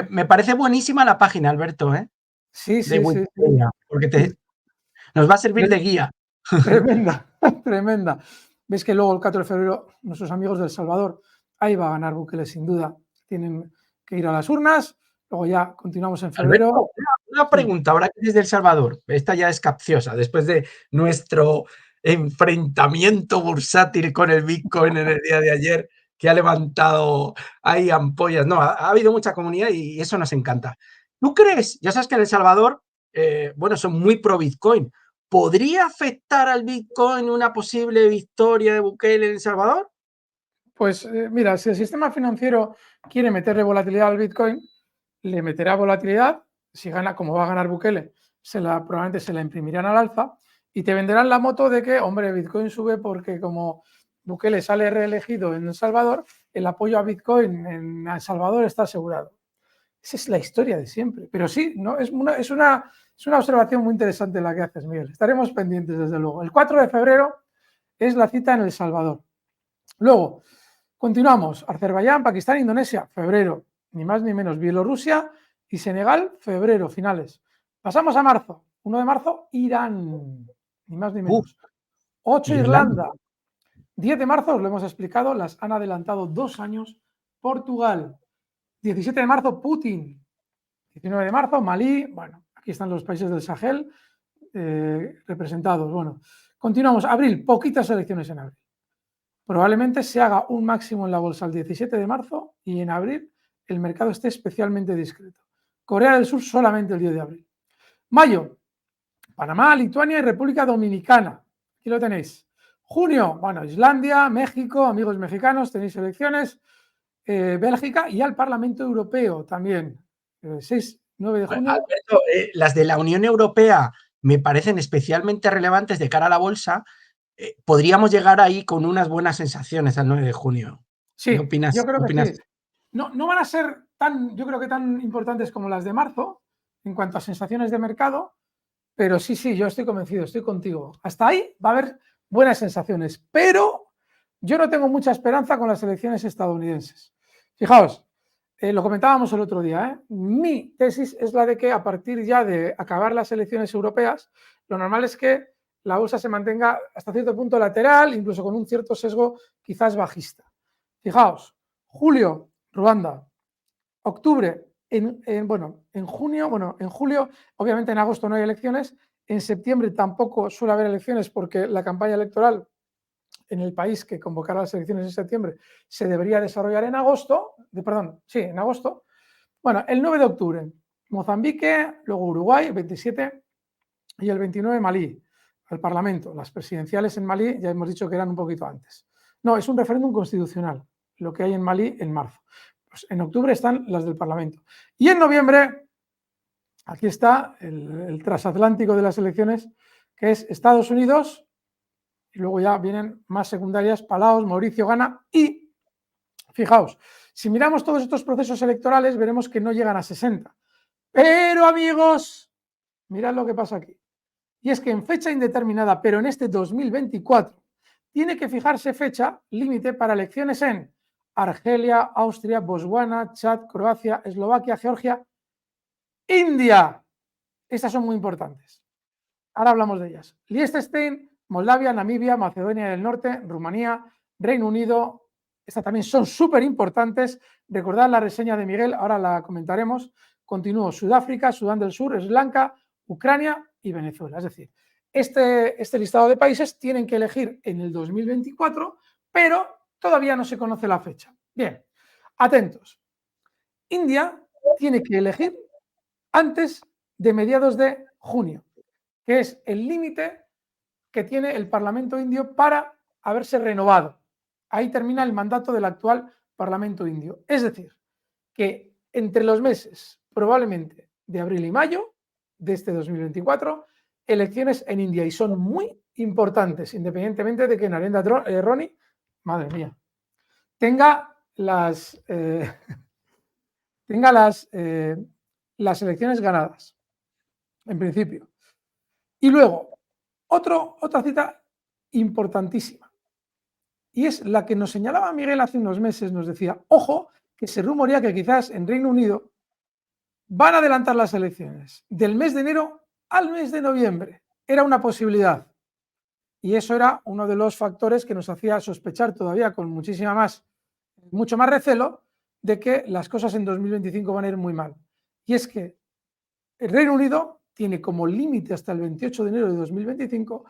A: Me parece buenísima la página, Alberto, ¿eh?
B: Sí,
A: de
B: sí.
A: Wikipedia, porque nos va a servir de guía.
B: Tremenda, tremenda. Ves que luego el 4 de febrero nuestros amigos de El Salvador, ahí va a ganar Bukele sin duda. Tienen que ir a las urnas, luego ya continuamos en febrero.
A: Alberto, una pregunta, ahora que desde El Salvador, esta ya es capciosa, después de nuestro enfrentamiento bursátil con el Bitcoin en el día de ayer, que ha levantado ahí ampollas. No, ha habido mucha comunidad y eso nos encanta. ¿Tú crees? Ya sabes que en El Salvador, bueno, son muy pro Bitcoin. ¿Podría afectar al Bitcoin una posible victoria de Bukele en El Salvador?
B: Pues mira, si el sistema financiero quiere meterle volatilidad al Bitcoin, le meterá volatilidad. Si gana, como va a ganar Bukele, probablemente se la imprimirán al alza y te venderán la moto de que, hombre, Bitcoin sube porque como Bukele sale reelegido en El Salvador, el apoyo a Bitcoin en El Salvador está asegurado. Esa es la historia de siempre. Pero sí, ¿no? es una observación muy interesante la que haces, Miguel. Estaremos pendientes, desde luego. El 4 de febrero es la cita en El Salvador. Luego, continuamos. Azerbaiyán, Pakistán, Indonesia, febrero. Ni más ni menos. Bielorrusia y Senegal, febrero, finales. Pasamos a marzo. 1 de marzo, Irán. Ni más ni menos. 8, Irlanda. 10 de marzo, os lo hemos explicado, las han adelantado 2 años. Portugal. 17 de marzo, Putin. 19 de marzo, Malí. Bueno, aquí están los países del Sahel representados. Bueno, continuamos. Abril, poquitas elecciones en abril. Probablemente se haga un máximo en la bolsa el 17 de marzo y en abril el mercado esté especialmente discreto. Corea del Sur solamente el 10 de abril. Mayo, Panamá, Lituania y República Dominicana. Aquí lo tenéis. Junio, bueno, Islandia, México, amigos mexicanos, tenéis elecciones. Bélgica y al Parlamento Europeo también. 6, 9 de junio.
A: Alberto, las de la Unión Europea me parecen especialmente relevantes de cara a la bolsa. Podríamos llegar ahí con unas buenas sensaciones al 9 de junio.
B: Sí,
A: ¿Qué opinas?
B: yo creo que sí. No van a ser yo creo que tan importantes como las de marzo en cuanto a sensaciones de mercado, pero sí, yo estoy convencido, estoy contigo. Hasta ahí va a haber buenas sensaciones, pero yo no tengo mucha esperanza con las elecciones estadounidenses. Fijaos, lo comentábamos el otro día, mi tesis es la de que a partir ya de acabar las elecciones europeas, lo normal es que la bolsa se mantenga hasta cierto punto lateral, incluso con un cierto sesgo quizás bajista. Fijaos, julio, Ruanda, octubre, en julio, obviamente en agosto no hay elecciones, en septiembre tampoco suele haber elecciones porque la campaña electoral en el país que convocará las elecciones en septiembre se debería desarrollar en agosto. Bueno, el 9 de octubre, Mozambique, luego Uruguay, el 27, y el 29 Malí, al Parlamento. Las presidenciales en Malí ya hemos dicho que eran un poquito antes. No, es un referéndum constitucional, lo que hay en Malí en marzo. Pues en octubre están las del Parlamento. Y en noviembre, aquí está el transatlántico de las elecciones, que es Estados Unidos, y luego ya vienen más secundarias, Palaos, Mauricio, Ghana, y fijaos, si miramos todos estos procesos electorales veremos que no llegan a 60. Pero amigos, mirad lo que pasa aquí. Y es que en fecha indeterminada, pero en este 2024, tiene que fijarse fecha límite para elecciones en Argelia, Austria, Botswana, Chad, Croacia, Eslovaquia, Georgia, India. Estas son muy importantes. Ahora hablamos de ellas. Liechtenstein, Moldavia, Namibia, Macedonia del Norte, Rumanía, Reino Unido. Estas también son súper importantes. Recordad la reseña de Miguel, ahora la comentaremos. Continúo. Sudáfrica, Sudán del Sur, Sri Lanka, Ucrania y Venezuela. Es decir, Este listado de países tienen que elegir en el 2024, pero todavía no se conoce la fecha. Bien, atentos. India tiene que elegir antes de mediados de junio, que es el límite que tiene el Parlamento indio para haberse renovado. Ahí termina el mandato del actual Parlamento indio. Es decir, que entre los meses probablemente de abril y mayo de este 2024, elecciones en India, y son muy importantes, independientemente de que Narendra Modi, madre mía, tenga las las elecciones ganadas, en principio. Y luego, otra cita importantísima, y es la que nos señalaba Miguel hace unos meses, nos decía, ojo, que se rumorea que quizás en Reino Unido van a adelantar las elecciones del mes de enero al mes de noviembre. Era una posibilidad. Y eso era uno de los factores que nos hacía sospechar todavía con mucho más recelo de que las cosas en 2025 van a ir muy mal. Y es que el Reino Unido tiene como límite hasta el 28 de enero de 2025,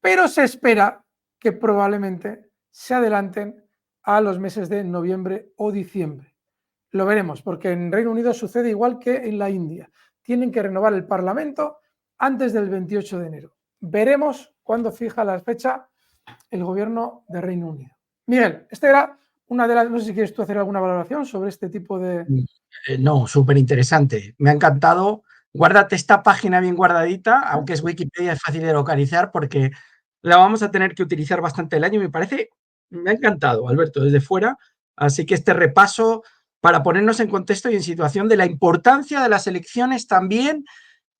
B: pero se espera que probablemente se adelanten a los meses de noviembre o diciembre. Lo veremos, porque en Reino Unido sucede igual que en la India. Tienen que renovar el Parlamento antes del 28 de enero. Veremos cuándo fija la fecha el gobierno de Reino Unido. Miguel, esta era una de las... No sé si quieres tú hacer alguna valoración sobre este tipo de...
A: No, súper interesante. Me ha encantado. Guárdate esta página bien guardadita, aunque es Wikipedia, es fácil de localizar porque la vamos a tener que utilizar bastante el año. Me ha encantado, Alberto, desde fuera. Así que este repaso para ponernos en contexto y en situación de la importancia de las elecciones también,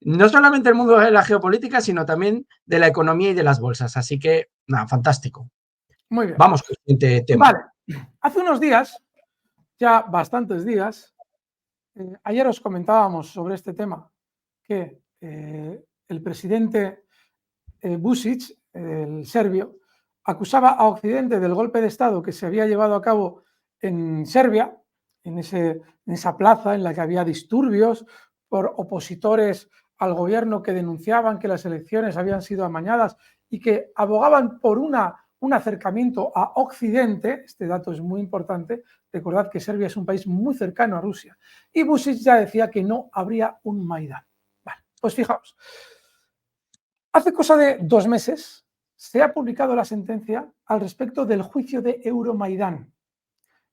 A: no solamente el mundo de la geopolítica, sino también de la economía y de las bolsas. Así que, nada, fantástico.
B: Muy bien.
A: Vamos con el siguiente tema.
B: Vale. Hace unos días, ya bastantes días, ayer os comentábamos sobre este tema, que el presidente Vučić, el serbio, acusaba a Occidente del golpe de Estado que se había llevado a cabo en Serbia, en esa plaza en la que había disturbios por opositores al gobierno que denunciaban que las elecciones habían sido amañadas y que abogaban por un acercamiento a Occidente. Este dato es muy importante. Recordad que Serbia es un país muy cercano a Rusia. Y Vučić ya decía que no habría un Maidán. Vale, pues fijaos. Hace cosa de 2 meses se ha publicado la sentencia al respecto del juicio de Euromaidán.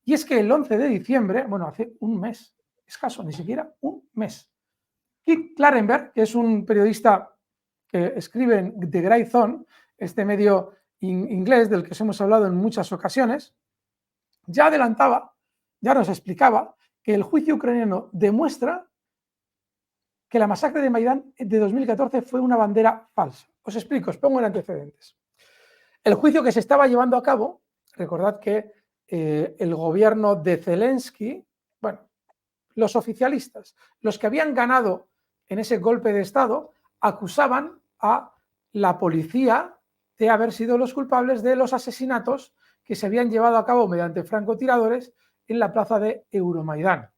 B: Y es que el 11 de diciembre, bueno, hace un mes, escaso, ni siquiera un mes, Kit Klarenberg, que es un periodista que escribe en The Grey Zone, este medio inglés del que os hemos hablado en muchas ocasiones, ya adelantaba, ya nos explicaba que el juicio ucraniano demuestra que la masacre de Maidán de 2014 fue una bandera falsa. Os explico, os pongo en antecedentes. El juicio que se estaba llevando a cabo, recordad que el gobierno de Zelensky, bueno, los oficialistas, los que habían ganado en ese golpe de Estado, acusaban a la policía de haber sido los culpables de los asesinatos que se habían llevado a cabo mediante francotiradores en la plaza de Euromaidán.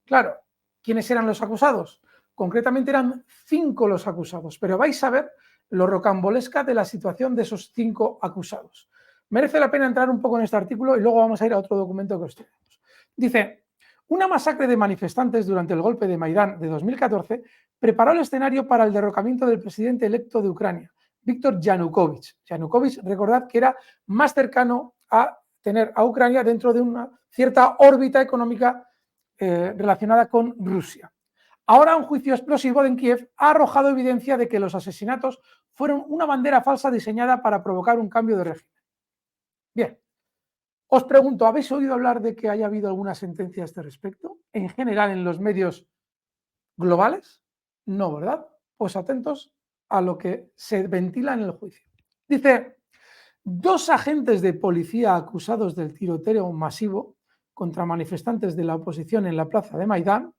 B: Claro, ¿quiénes eran los acusados? Concretamente eran 5 los acusados, pero vais a ver lo rocambolesca de la situación de esos 5 acusados. Merece la pena entrar un poco en este artículo y luego vamos a ir a otro documento que os tenemos. Dice, una masacre de manifestantes durante el golpe de Maidán de 2014 preparó el escenario para el derrocamiento del presidente electo de Ucrania, Víctor Yanukovych. Yanukovych, recordad que era más cercano a tener a Ucrania dentro de una cierta órbita económica relacionada con Rusia. Ahora un juicio explosivo en Kiev ha arrojado evidencia de que los asesinatos fueron una bandera falsa diseñada para provocar un cambio de régimen. Bien, os pregunto, ¿habéis oído hablar de que haya habido alguna sentencia a este respecto? En general en los medios globales, no, ¿verdad? Pues atentos a lo que se ventila en el juicio. Dice, 2 agentes de policía acusados del tiroteo masivo contra manifestantes de la oposición en la plaza de Maidán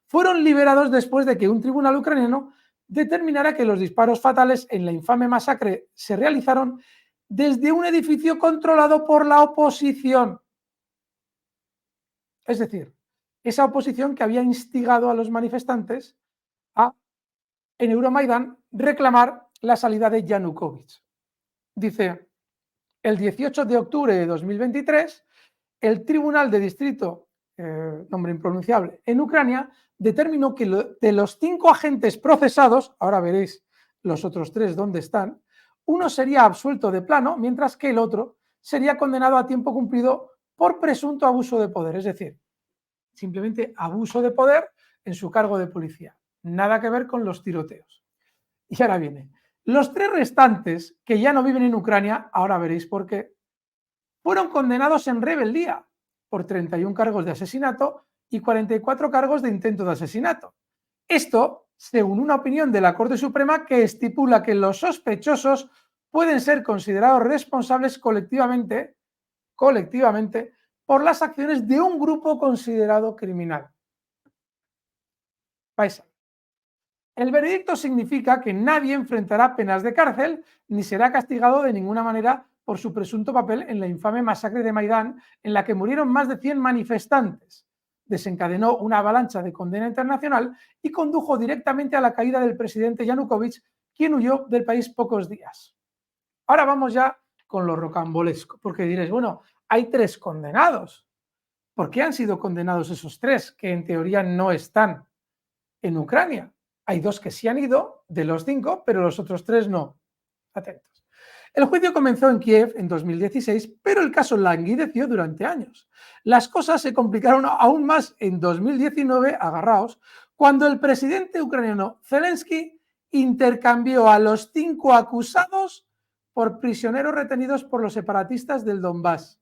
B: fueron liberados después de que un tribunal ucraniano determinara que los disparos fatales en la infame masacre se realizaron desde un edificio controlado por la oposición. Es decir, esa oposición que había instigado a los manifestantes a, en Euromaidán, reclamar la salida de Yanukovych. Dice, el 18 de octubre de 2023, el Tribunal de Distrito, nombre impronunciable, en Ucrania, determinó que de los 5 agentes procesados, ahora veréis los otros 3 dónde están, uno sería absuelto de plano, mientras que el otro sería condenado a tiempo cumplido por presunto abuso de poder, es decir, simplemente abuso de poder en su cargo de policía. Nada que ver con los tiroteos. Y ahora viene. Los 3 restantes, que ya no viven en Ucrania, ahora veréis por qué, fueron condenados en rebeldía por 31 cargos de asesinato y 44 cargos de intento de asesinato. Esto, según una opinión de la Corte Suprema que estipula que los sospechosos pueden ser considerados responsables colectivamente por las acciones de un grupo considerado criminal. Vais a ver. El veredicto significa que nadie enfrentará penas de cárcel ni será castigado de ninguna manera por su presunto papel en la infame masacre de Maidán, en la que murieron más de 100 manifestantes. Desencadenó una avalancha de condena internacional y condujo directamente a la caída del presidente Yanukovych, quien huyó del país pocos días. Ahora vamos ya con lo rocambolesco, porque diréis, bueno, hay 3 condenados. ¿Por qué han sido condenados esos 3 que en teoría no están en Ucrania? Hay 2 que sí han ido, de los 5, pero los otros 3 no. Atentos. El juicio comenzó en Kiev en 2016, pero el caso languideció durante años. Las cosas se complicaron aún más en 2019, agarraos, cuando el presidente ucraniano Zelensky intercambió a los 5 acusados por prisioneros retenidos por los separatistas del Donbass.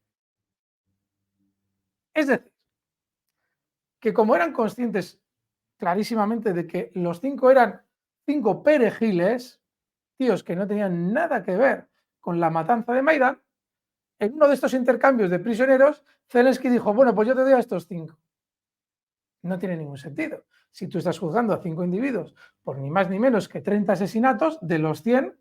B: Es decir, que como eran conscientes clarísimamente de que los 5 eran 5 perejiles, tíos que no tenían nada que ver con la matanza de Maidán, en uno de estos intercambios de prisioneros, Zelensky dijo, bueno, pues yo te doy a estos 5. No tiene ningún sentido. Si tú estás juzgando a 5 individuos por ni más ni menos que 30 asesinatos, de los 100,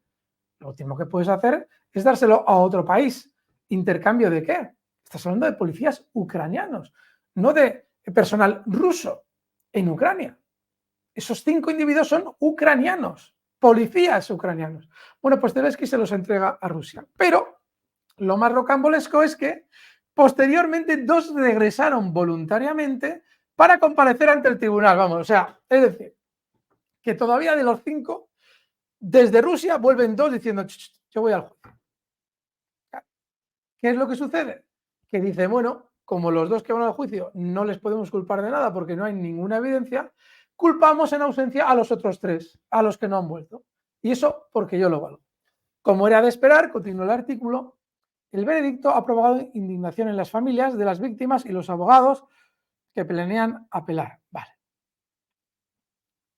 B: lo último que puedes hacer es dárselo a otro país. ¿Intercambio de qué? Estás hablando de policías ucranianos, no de personal ruso en Ucrania. Esos 5 individuos son ucranianos, policías ucranianos. Bueno, pues Zelensky se los entrega a Rusia. Pero lo más rocambolesco es que posteriormente 2 regresaron voluntariamente para comparecer ante el tribunal. Vamos, o sea, es decir, que todavía de los 5, desde Rusia vuelven 2 diciendo, yo voy al juicio. ¿Qué es lo que sucede? Que dice, bueno, como los 2 que van al juicio no les podemos culpar de nada porque no hay ninguna evidencia, culpamos en ausencia a los otros 3, a los que no han vuelto. Y eso porque yo lo valgo. Como era de esperar, continúa el artículo, el veredicto ha provocado indignación en las familias de las víctimas y los abogados que planean apelar. Vale.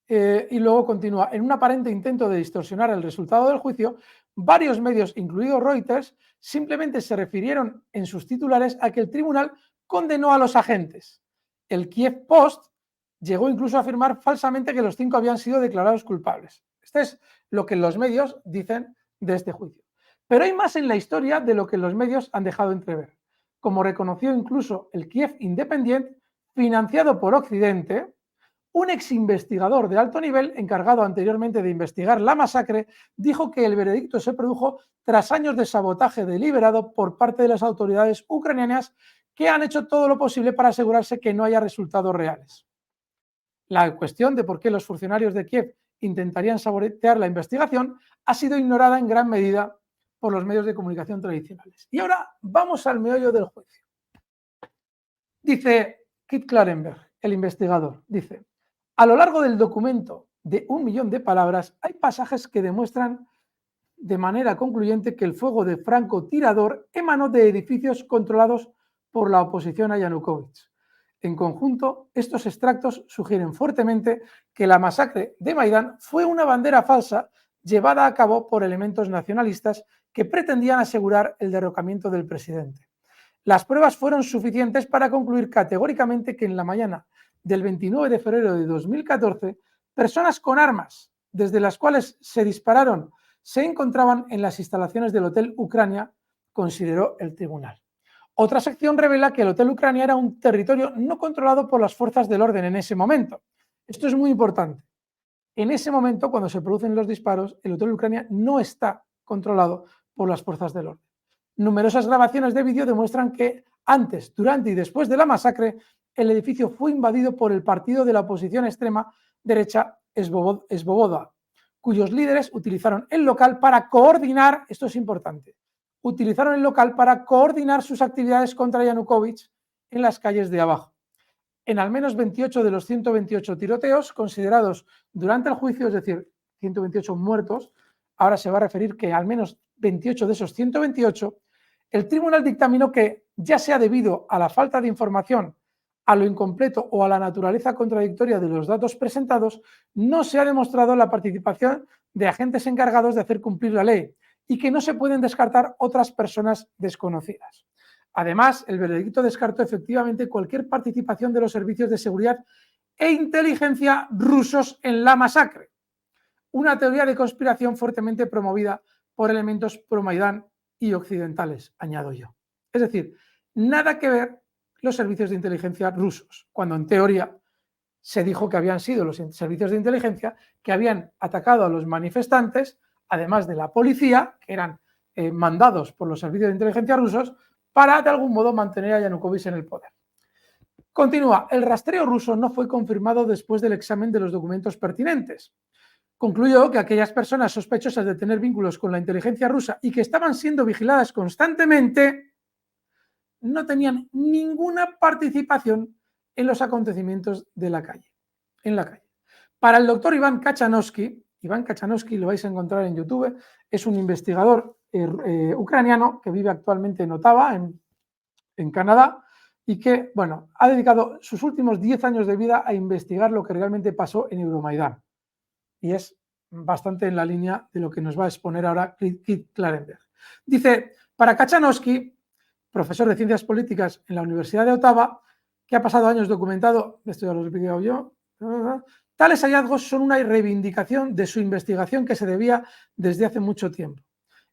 B: Y luego continúa, en un aparente intento de distorsionar el resultado del juicio, varios medios, incluido Reuters, simplemente se refirieron en sus titulares a que el tribunal condenó a los agentes. El Kiev Post llegó incluso a afirmar falsamente que los 5 habían sido declarados culpables. Este es lo que los medios dicen de este juicio. Pero hay más en la historia de lo que los medios han dejado entrever. Como reconoció incluso el Kiev Independent, financiado por Occidente, un ex investigador de alto nivel, encargado anteriormente de investigar la masacre, dijo que el veredicto se produjo tras años de sabotaje deliberado por parte de las autoridades ucranianas que han hecho todo lo posible para asegurarse que no haya resultados reales. La cuestión de por qué los funcionarios de Kiev intentarían sabotear la investigación ha sido ignorada en gran medida por los medios de comunicación tradicionales. Y ahora vamos al meollo del juicio. Dice Kit Klarenberg, el investigador, dice, a lo largo del documento de 1 millón de palabras hay pasajes que demuestran de manera concluyente que el fuego de francotirador emanó de edificios controlados por la oposición a Yanukovych. En conjunto, estos extractos sugieren fuertemente que la masacre de Maidán fue una bandera falsa llevada a cabo por elementos nacionalistas que pretendían asegurar el derrocamiento del presidente. Las pruebas fueron suficientes para concluir categóricamente que en la mañana del 29 de febrero de 2014, personas con armas, desde las cuales se dispararon, se encontraban en las instalaciones del Hotel Ucrania, consideró el tribunal. Otra sección revela que el Hotel Ucrania era un territorio no controlado por las fuerzas del orden en ese momento. Esto es muy importante. En ese momento, cuando se producen los disparos, el hotel de Ucrania no está controlado por las fuerzas del orden. Numerosas grabaciones de vídeo demuestran que antes, durante y después de la masacre, el edificio fue invadido por el partido de la oposición extrema derecha Svoboda, cuyos líderes utilizaron el local para coordinar, esto es importante, utilizaron el local para coordinar sus actividades contra Yanukovych en las calles de abajo. En al menos 28 de los 128 tiroteos considerados durante el juicio, es decir, 128 muertos, ahora se va a referir que al menos 28 de esos 128, el tribunal dictaminó que, ya sea debido a la falta de información, a lo incompleto o a la naturaleza contradictoria de los datos presentados, no se ha demostrado la participación de agentes encargados de hacer cumplir la ley y que no se pueden descartar otras personas desconocidas. Además, el veredicto descartó efectivamente cualquier participación de los servicios de seguridad e inteligencia rusos en la masacre, una teoría de conspiración fuertemente promovida por elementos pro-Maidán y occidentales, añado yo. Es decir, nada que ver los servicios de inteligencia rusos, cuando en teoría se dijo que habían sido los servicios de inteligencia que habían atacado a los manifestantes, además de la policía, que eran mandados por los servicios de inteligencia rusos, para de algún modo mantener a Yanukovych en el poder. Continúa, el rastreo ruso no fue confirmado después del examen de los documentos pertinentes. Concluyó que aquellas personas sospechosas de tener vínculos con la inteligencia rusa y que estaban siendo vigiladas constantemente no tenían ninguna participación en los acontecimientos de la calle, en la calle. Para el doctor Iván Kachanowski lo vais a encontrar en YouTube, es un investigador ucraniano que vive actualmente en Ottawa, en Canadá, y que, bueno, ha dedicado sus últimos 10 años de vida a investigar lo que realmente pasó en Euromaidán. Y es bastante en la línea de lo que nos va a exponer ahora Kit Klarenberg. Dice, para Kachanowski, profesor de Ciencias Políticas en la Universidad de Ottawa, que ha pasado años documentado, esto ya lo he explicado yo, tales hallazgos son una reivindicación de su investigación que se debía desde hace mucho tiempo.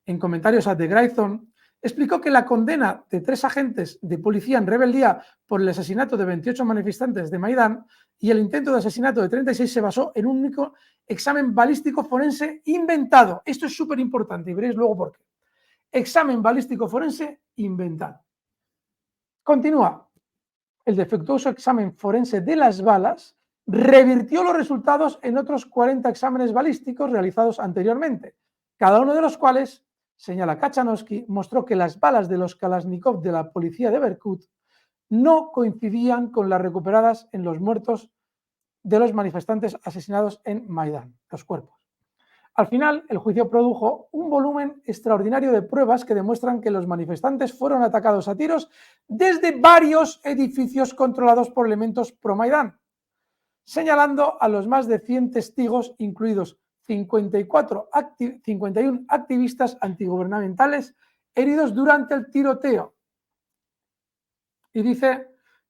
B: En comentarios a The Grayson, explicó que la condena de 3 agentes de policía en rebeldía por el asesinato de 28 manifestantes de Maidán y el intento de asesinato de 36 se basó en un único examen balístico forense inventado. Esto es súper importante y veréis luego por qué. Examen balístico forense inventado. Continúa. El defectuoso examen forense de las balas revirtió los resultados en otros 40 exámenes balísticos realizados anteriormente, cada uno de los cuales, señala Kachanowski, mostró que las balas de los Kalashnikov de la policía de Berkut no coincidían con las recuperadas en los muertos de los manifestantes asesinados en Maidán, los cuerpos. Al final, el juicio produjo un volumen extraordinario de pruebas que demuestran que los manifestantes fueron atacados a tiros desde varios edificios controlados por elementos pro-Maidán, señalando a los más de 100 testigos, incluidos 51 activistas antigubernamentales heridos durante el tiroteo. Y dice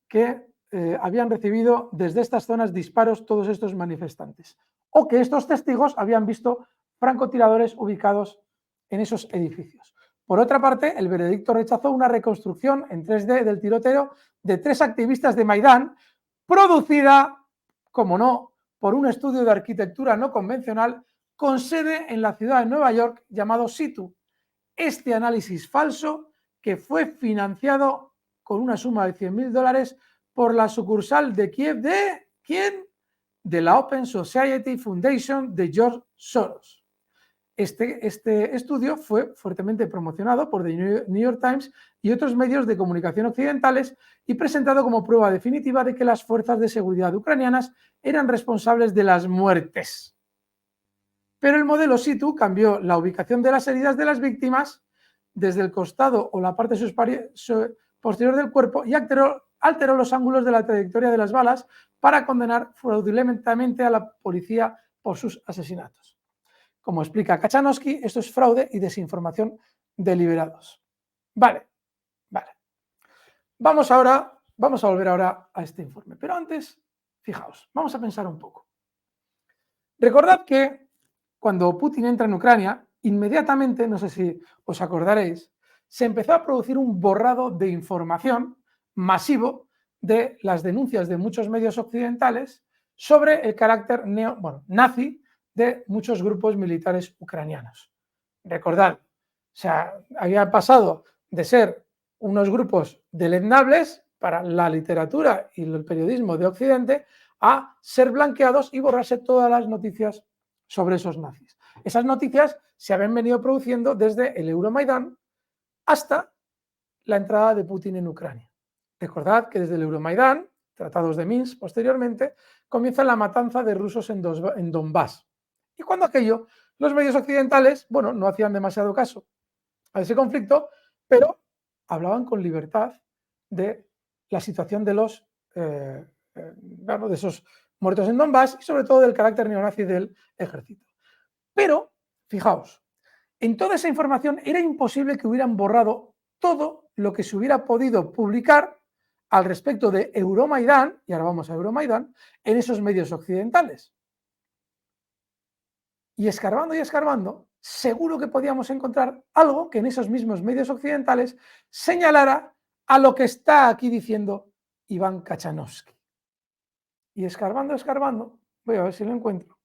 B: que habían recibido desde estas zonas disparos todos estos manifestantes, o que estos testigos habían visto francotiradores ubicados en esos edificios. Por otra parte, el veredicto rechazó una reconstrucción en 3D del tiroteo de 3 activistas de Maidán, producida, como no, por un estudio de arquitectura no convencional con sede en la ciudad de Nueva York llamado Situ. Este análisis falso, que fue financiado con una suma de $100.000 por la sucursal de Kiev de ¿quién? De la Open Society Foundation de George Soros. Este estudio fue fuertemente promocionado por The New York Times y otros medios de comunicación occidentales y presentado como prueba definitiva de que las fuerzas de seguridad ucranianas eran responsables de las muertes. Pero el modelo Situ cambió la ubicación de las heridas de las víctimas desde el costado o la parte posterior del cuerpo y alteró los ángulos de la trayectoria de las balas para condenar fraudulentamente a la policía por sus asesinatos. Como explica Kachanowski, esto es fraude y desinformación deliberados. Vale. Vamos a volver ahora a este informe. Pero antes, fijaos, vamos a pensar un poco. Recordad que cuando Putin entra en Ucrania, inmediatamente, no sé si os acordaréis, se empezó a producir un borrado de información masivo de las denuncias de muchos medios occidentales sobre el carácter nazi de muchos grupos militares ucranianos. Recordad, o sea, había pasado de ser unos grupos deleznables para la literatura y el periodismo de Occidente a ser blanqueados y borrarse todas las noticias sobre esos nazis. Esas noticias se habían venido produciendo desde el Euromaidán hasta la entrada de Putin en Ucrania. Recordad que desde el Euromaidán, tratados de Minsk posteriormente, comienza la matanza de rusos en Donbass. Y cuando aquello, los medios occidentales, bueno, no hacían demasiado caso a ese conflicto, pero hablaban con libertad de la situación de los de esos muertos en Donbass y sobre todo del carácter neonazi del ejército. Pero, fijaos, en toda esa información era imposible que hubieran borrado todo lo que se hubiera podido publicar al respecto de Euromaidán, y ahora vamos a Euromaidán, en esos medios occidentales. Y escarbando, seguro que podíamos encontrar algo que en esos mismos medios occidentales señalara a lo que está aquí diciendo Iván Kachanovsky. Y escarbando, voy a ver si lo encuentro.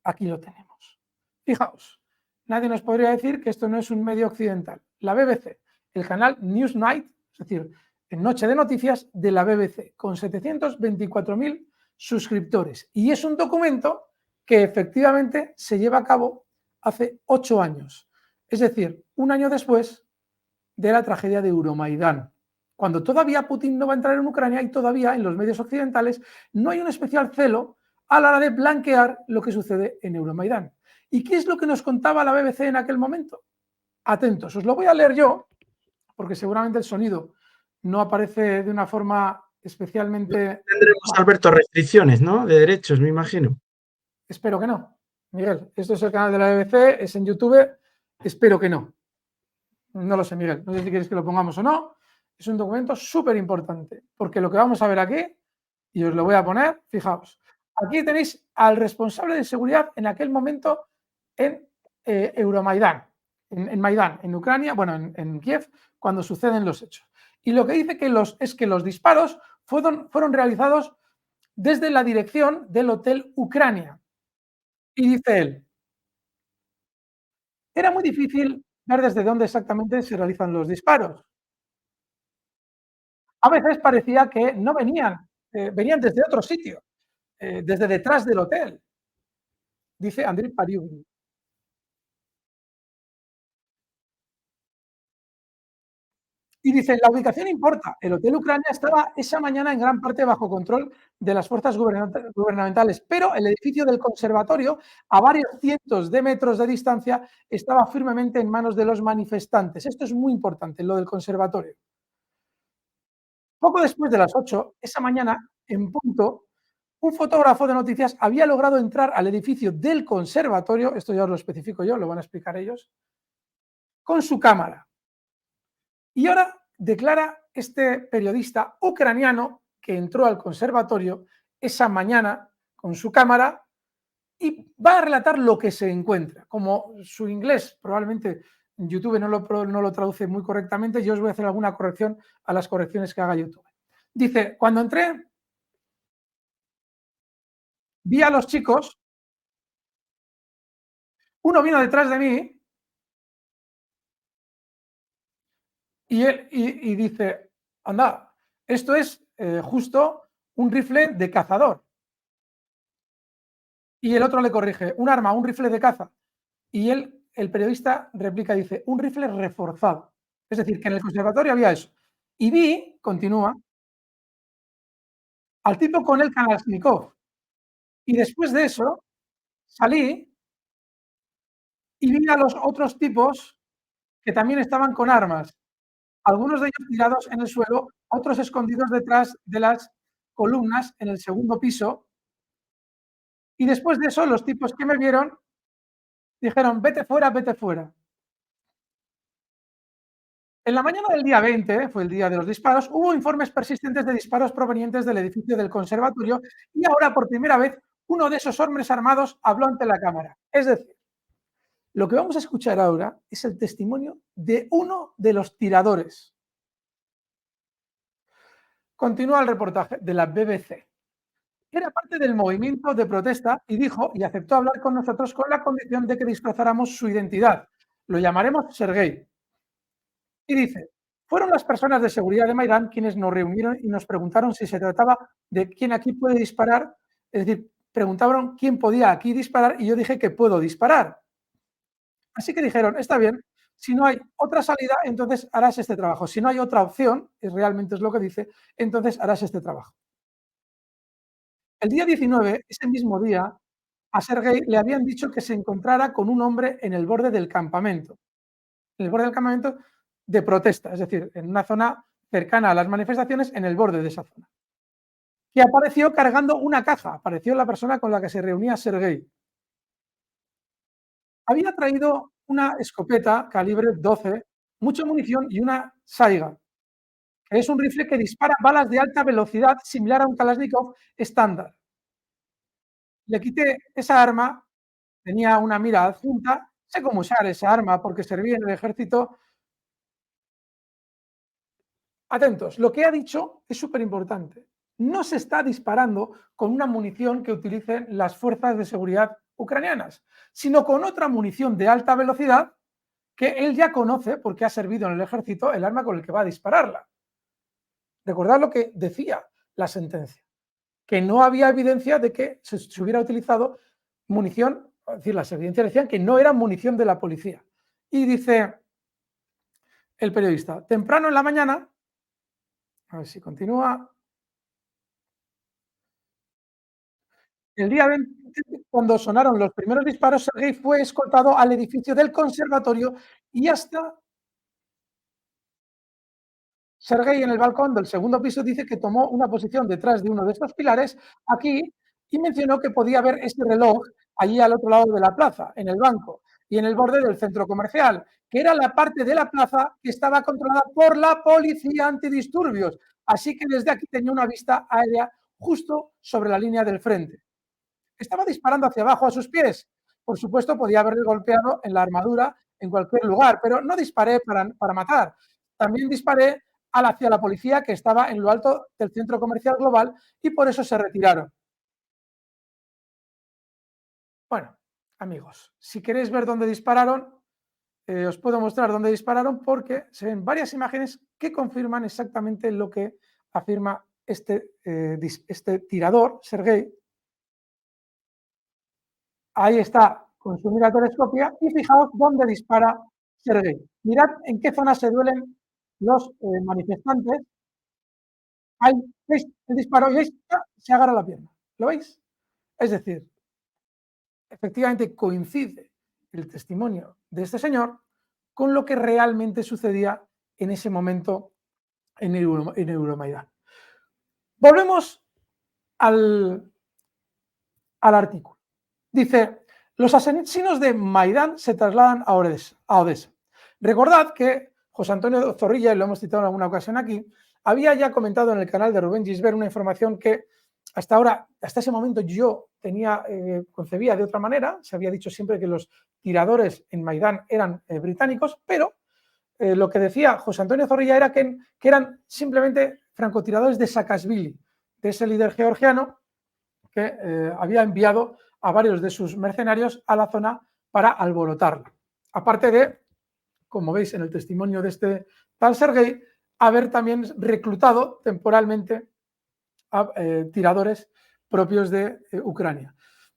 B: Aquí lo tenemos. Fijaos, nadie nos podría decir que esto no es un medio occidental. La BBC, el canal Newsnight, es decir, en Noche de Noticias de la BBC, con 724.000 suscriptores. Y es un documento que efectivamente se lleva a cabo hace 8 años. Es decir, un año después de la tragedia de Euromaidán, cuando todavía Putin no va a entrar en Ucrania y todavía en los medios occidentales no hay un especial celo a la hora de blanquear lo que sucede en Euromaidán. ¿Y qué es lo que nos contaba la BBC en aquel momento? Atentos, os lo voy a leer yo, porque seguramente el sonido no aparece de una forma especialmente...
A: Tendremos, Alberto, restricciones, ¿no? De derechos, me imagino.
B: Espero que no. Miguel, esto es el canal de la BBC, es en YouTube, espero que no. No lo sé, Miguel, no sé si quieres que lo pongamos o no. Es un documento súper importante, porque lo que vamos a ver aquí, y os lo voy a poner, fijaos, aquí tenéis al responsable de seguridad en aquel momento en Euromaidán, en Maidán, en Ucrania, bueno, en Kiev, cuando suceden los hechos. Y lo que dice es que los disparos fueron realizados desde la dirección del Hotel Ucrania. Y dice él, era muy difícil ver desde dónde exactamente se realizan los disparos. A veces parecía que no venían, venían desde otro sitio, desde detrás del hotel, dice Andriy Pariukin. Y dice, la ubicación importa. El Hotel Ucrania estaba esa mañana en gran parte bajo control de las fuerzas gubernamentales, pero el edificio del conservatorio, a varios cientos de metros de distancia, estaba firmemente en manos de los manifestantes. Esto es muy importante, lo del conservatorio. Poco después de las 8, esa mañana, en punto, un fotógrafo de noticias había logrado entrar al edificio del conservatorio, esto ya os lo especifico yo, lo van a explicar ellos, con su cámara. Y ahora declara este periodista ucraniano que entró al conservatorio esa mañana con su cámara y va a relatar lo que se encuentra. Como su inglés probablemente en YouTube no lo traduce muy correctamente, yo os voy a hacer alguna corrección a las correcciones que haga YouTube. Dice, cuando entré, vi a los chicos, uno vino detrás de mí y dice, anda, esto es justo un rifle de cazador. Y el otro le corrige, un arma, un rifle de caza. Y él, el periodista replica, dice, un rifle reforzado. Es decir, que en el conservatorio había eso. Y vi, continúa, al tipo con el Kalashnikov. Y después de eso, salí y vi a los otros tipos que también estaban con armas. Algunos de ellos tirados en el suelo, otros escondidos detrás de las columnas en el segundo piso. Y después de eso, los tipos que me vieron dijeron, vete fuera, vete fuera. En la mañana del día 20, fue el día de los disparos, hubo informes persistentes de disparos provenientes del edificio del conservatorio y ahora por primera vez uno de esos hombres armados habló ante la cámara. Es decir, lo que vamos a escuchar ahora es el testimonio de uno de los tiradores. Continúa el reportaje de la BBC era parte del movimiento de protesta y dijo y aceptó hablar con nosotros con la condición de que disfrazáramos su identidad. Lo llamaremos Sergei. Y dice, fueron las personas de seguridad de Maidán quienes nos reunieron y nos preguntaron si se trataba de quién aquí puede disparar, es decir, preguntaron quién podía aquí disparar y yo dije que puedo disparar. Así que dijeron, está bien, si no hay otra salida, entonces harás este trabajo. Si no hay otra opción, y realmente es lo que dice, entonces harás este trabajo. El día 19, ese mismo día, a Sergei le habían dicho que se encontrara con un hombre en el borde del campamento. En el borde del campamento de protesta, es decir, en una zona cercana a las manifestaciones, en el borde de esa zona. Y apareció cargando una caja, apareció la persona con la que se reunía Sergei. Había traído una escopeta calibre 12, mucha munición y una Saiga, que es un rifle que dispara balas de alta velocidad similar a un Kalashnikov estándar. Le quité esa arma, tenía una mira adjunta, sé cómo usar esa arma porque serví en el ejército. Atentos, lo que ha dicho es súper importante. No se está disparando con una munición que utilicen las fuerzas de seguridad ucranianas, sino con otra munición de alta velocidad que él ya conoce porque ha servido en el ejército el arma con el que va a dispararla. Recordad lo que decía la sentencia, que no había evidencia de que se hubiera utilizado munición, es decir, las evidencias decían que no era munición de la policía. Y dice el periodista, temprano en la mañana, a ver si continúa, el día 20, cuando sonaron los primeros disparos, Sergei fue escoltado al edificio del conservatorio y hasta Sergei en el balcón del segundo piso dice que tomó una posición detrás de uno de estos pilares aquí y mencionó que podía ver ese reloj allí al otro lado de la plaza, en el banco y en el borde del centro comercial, que era la parte de la plaza que estaba controlada por la policía antidisturbios. Así que desde aquí tenía una vista aérea justo sobre la línea del frente. Estaba disparando hacia abajo a sus pies. Por supuesto, podía haberle golpeado en la armadura en cualquier lugar, pero no disparé para matar. También disparé hacia la policía que estaba en lo alto del centro comercial global y por eso se retiraron. Bueno, amigos, si queréis ver dónde dispararon, os puedo mostrar dónde dispararon porque se ven varias imágenes que confirman exactamente lo que afirma este tirador, Sergei. Ahí está con su mira telescopia y fijaos dónde dispara Sergei. Mirad en qué zona se duelen los manifestantes. Ahí veis el disparo y veis, se agarra la pierna. ¿Lo veis? Es decir, efectivamente coincide el testimonio de este señor con lo que realmente sucedía en ese momento en Euromaidán. Volvemos al artículo. Dice, los asesinos de Maidán se trasladan a Odessa. Recordad que José Antonio Zorrilla, y lo hemos citado en alguna ocasión aquí, había ya comentado en el canal de Rubén Gisbert una información que hasta ahora, hasta ese momento yo concebía de otra manera. Se había dicho siempre que los tiradores en Maidán eran británicos, pero lo que decía José Antonio Zorrilla era que eran simplemente francotiradores de Saakashvili, de ese líder georgiano que había enviado a varios de sus mercenarios a la zona para alborotarla. Aparte de, como veis en el testimonio de este tal Sergei, haber también reclutado temporalmente a tiradores propios de Ucrania.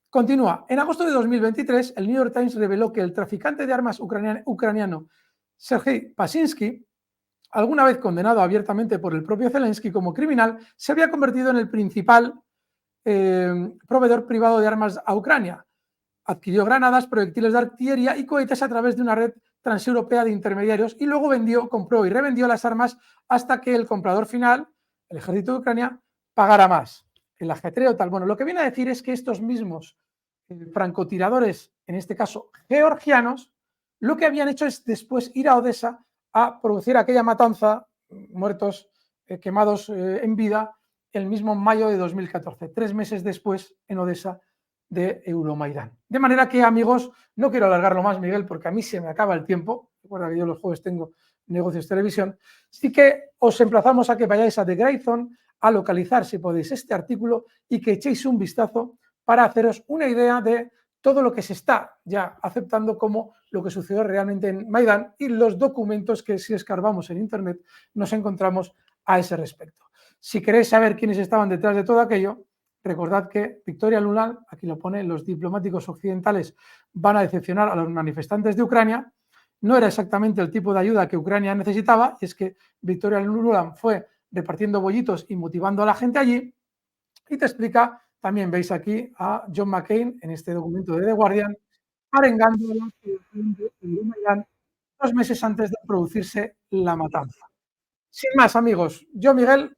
B: Continúa. En agosto de 2023, el New York Times reveló que el traficante de armas ucraniano Sergei Pasinsky, alguna vez condenado abiertamente por el propio Zelensky como criminal, se había convertido en el principal proveedor privado de armas a Ucrania. Adquirió granadas, proyectiles de artillería y cohetes a través de una red transeuropea de intermediarios y luego compró y revendió las armas hasta que el comprador final, el ejército de Ucrania, pagara más. El ajetreo tal. Bueno, lo que viene a decir es que estos mismos francotiradores, en este caso georgianos, lo que habían hecho es después ir a Odessa a producir aquella matanza, muertos, quemados en vida, el mismo mayo de 2014, 3 meses después en Odessa de Euromaidán. De manera que, amigos, no quiero alargarlo más, Miguel, porque a mí se me acaba el tiempo. Recuerda que yo los jueves tengo negocios televisión. Así que os emplazamos a que vayáis a The Grayzone, a localizar, si podéis, este artículo y que echéis un vistazo para haceros una idea de todo lo que se está ya aceptando como lo que sucedió realmente en Maidán y los documentos que, si escarbamos en Internet, nos encontramos a ese respecto. Si queréis saber quiénes estaban detrás de todo aquello, recordad que Victoria Nuland, aquí lo pone, los diplomáticos occidentales van a decepcionar a los manifestantes de Ucrania. No era exactamente el tipo de ayuda que Ucrania necesitaba, y es que Victoria Nuland fue repartiendo bollitos y motivando a la gente allí, y te explica, también veis aquí a John McCain en este documento de The Guardian, arengando a la población de Maidán 2 meses antes de producirse la matanza. Sin más, amigos, yo, Miguel,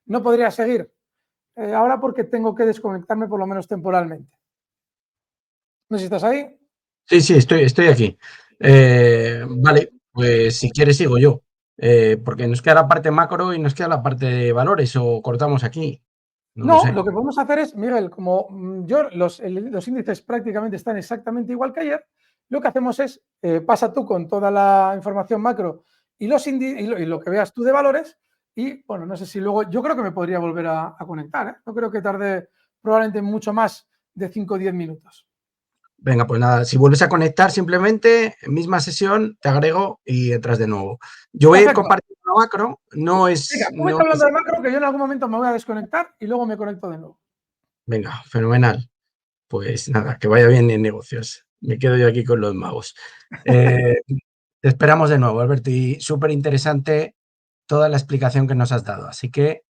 B: no podría seguir ahora porque tengo que desconectarme por lo menos temporalmente. ¿No sé si estás ahí?
A: Sí, sí, estoy aquí. Vale, pues si quieres sigo yo, porque nos queda la parte macro y nos queda la parte de valores, o cortamos aquí, no lo
B: No,
A: sé.
B: lo que podemos hacer es, Miguel, como los índices prácticamente están exactamente igual que ayer, lo que hacemos es, pasa tú con toda la información macro y lo que veas tú de valores, y bueno, no sé si luego, yo creo que me podría volver a conectar, ¿eh? No creo que tarde probablemente mucho más de 5 o 10 minutos.
A: Venga, pues nada, si vuelves a conectar simplemente, misma sesión, te agrego y entras de nuevo. Yo voy a ir
B: Perfecto.
A: compartiendo la macro, no
B: Venga,
A: es,
B: tú vete hablando de macro, que yo en algún momento me voy a desconectar y luego me conecto de nuevo.
A: venga, fenomenal. Pues nada, que vaya bien en negocios. Me quedo yo aquí con los magos. Te esperamos de nuevo, Alberto, y súper interesante toda la explicación que nos has dado. Así que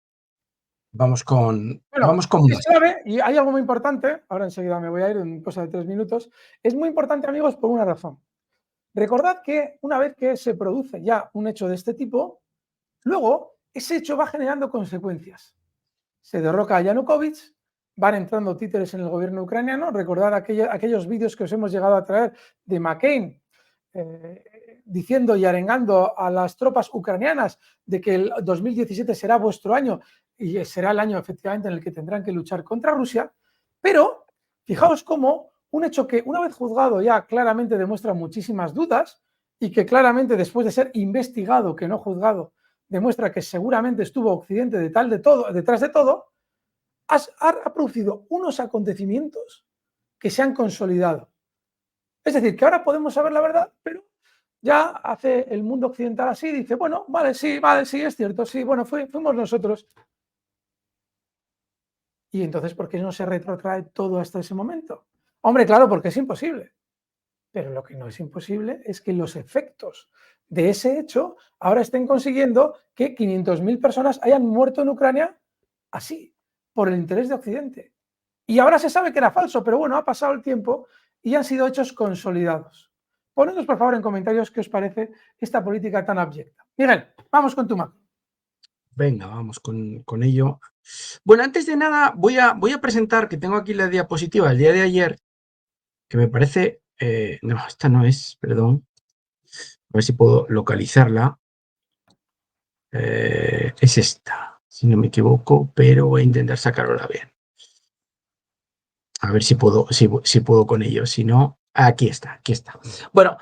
A: vamos con
B: Bueno, es
A: más.
B: clave y hay algo muy importante, ahora enseguida me voy a ir en cosa de 3 minutos, es muy importante, amigos, por una razón. Recordad que una vez que se produce ya un hecho de este tipo, luego ese hecho va generando consecuencias. Se derroca a Yanukovych, van entrando títeres en el gobierno ucraniano. Recordad aquellos vídeos que os hemos llegado a traer de McCain diciendo y arengando a las tropas ucranianas de que el 2017 será vuestro año y será el año efectivamente en el que tendrán que luchar contra Rusia. Pero fijaos cómo un hecho que una vez juzgado ya claramente demuestra muchísimas dudas y que claramente después de ser investigado, que no juzgado, demuestra que seguramente estuvo Occidente detrás de todo, ha producido unos acontecimientos que se han consolidado. Es decir, que ahora podemos saber la verdad, pero ya hace el mundo occidental así, dice, bueno, vale, sí, es cierto, sí, bueno, fuimos nosotros. Y entonces, ¿por qué no se retrotrae todo hasta ese momento? Hombre, claro, porque es imposible. Pero lo que no es imposible es que los efectos de ese hecho ahora estén consiguiendo que 500.000 personas hayan muerto en Ucrania así, por el interés de Occidente. Y ahora se sabe que era falso, pero bueno, ha pasado el tiempo y han sido hechos consolidados. Ponednos, por favor, en comentarios qué os parece esta política tan abyecta. Miguel, vamos con tu macro.
A: Venga, vamos con ello. Bueno, antes de nada, voy a presentar, que tengo aquí la diapositiva del día de ayer, que me parece... no, esta no es, perdón. A ver si puedo localizarla. Es esta, si no me equivoco, pero voy a intentar sacarla bien. A ver si puedo con ello. Si no, aquí está, aquí está. Bueno,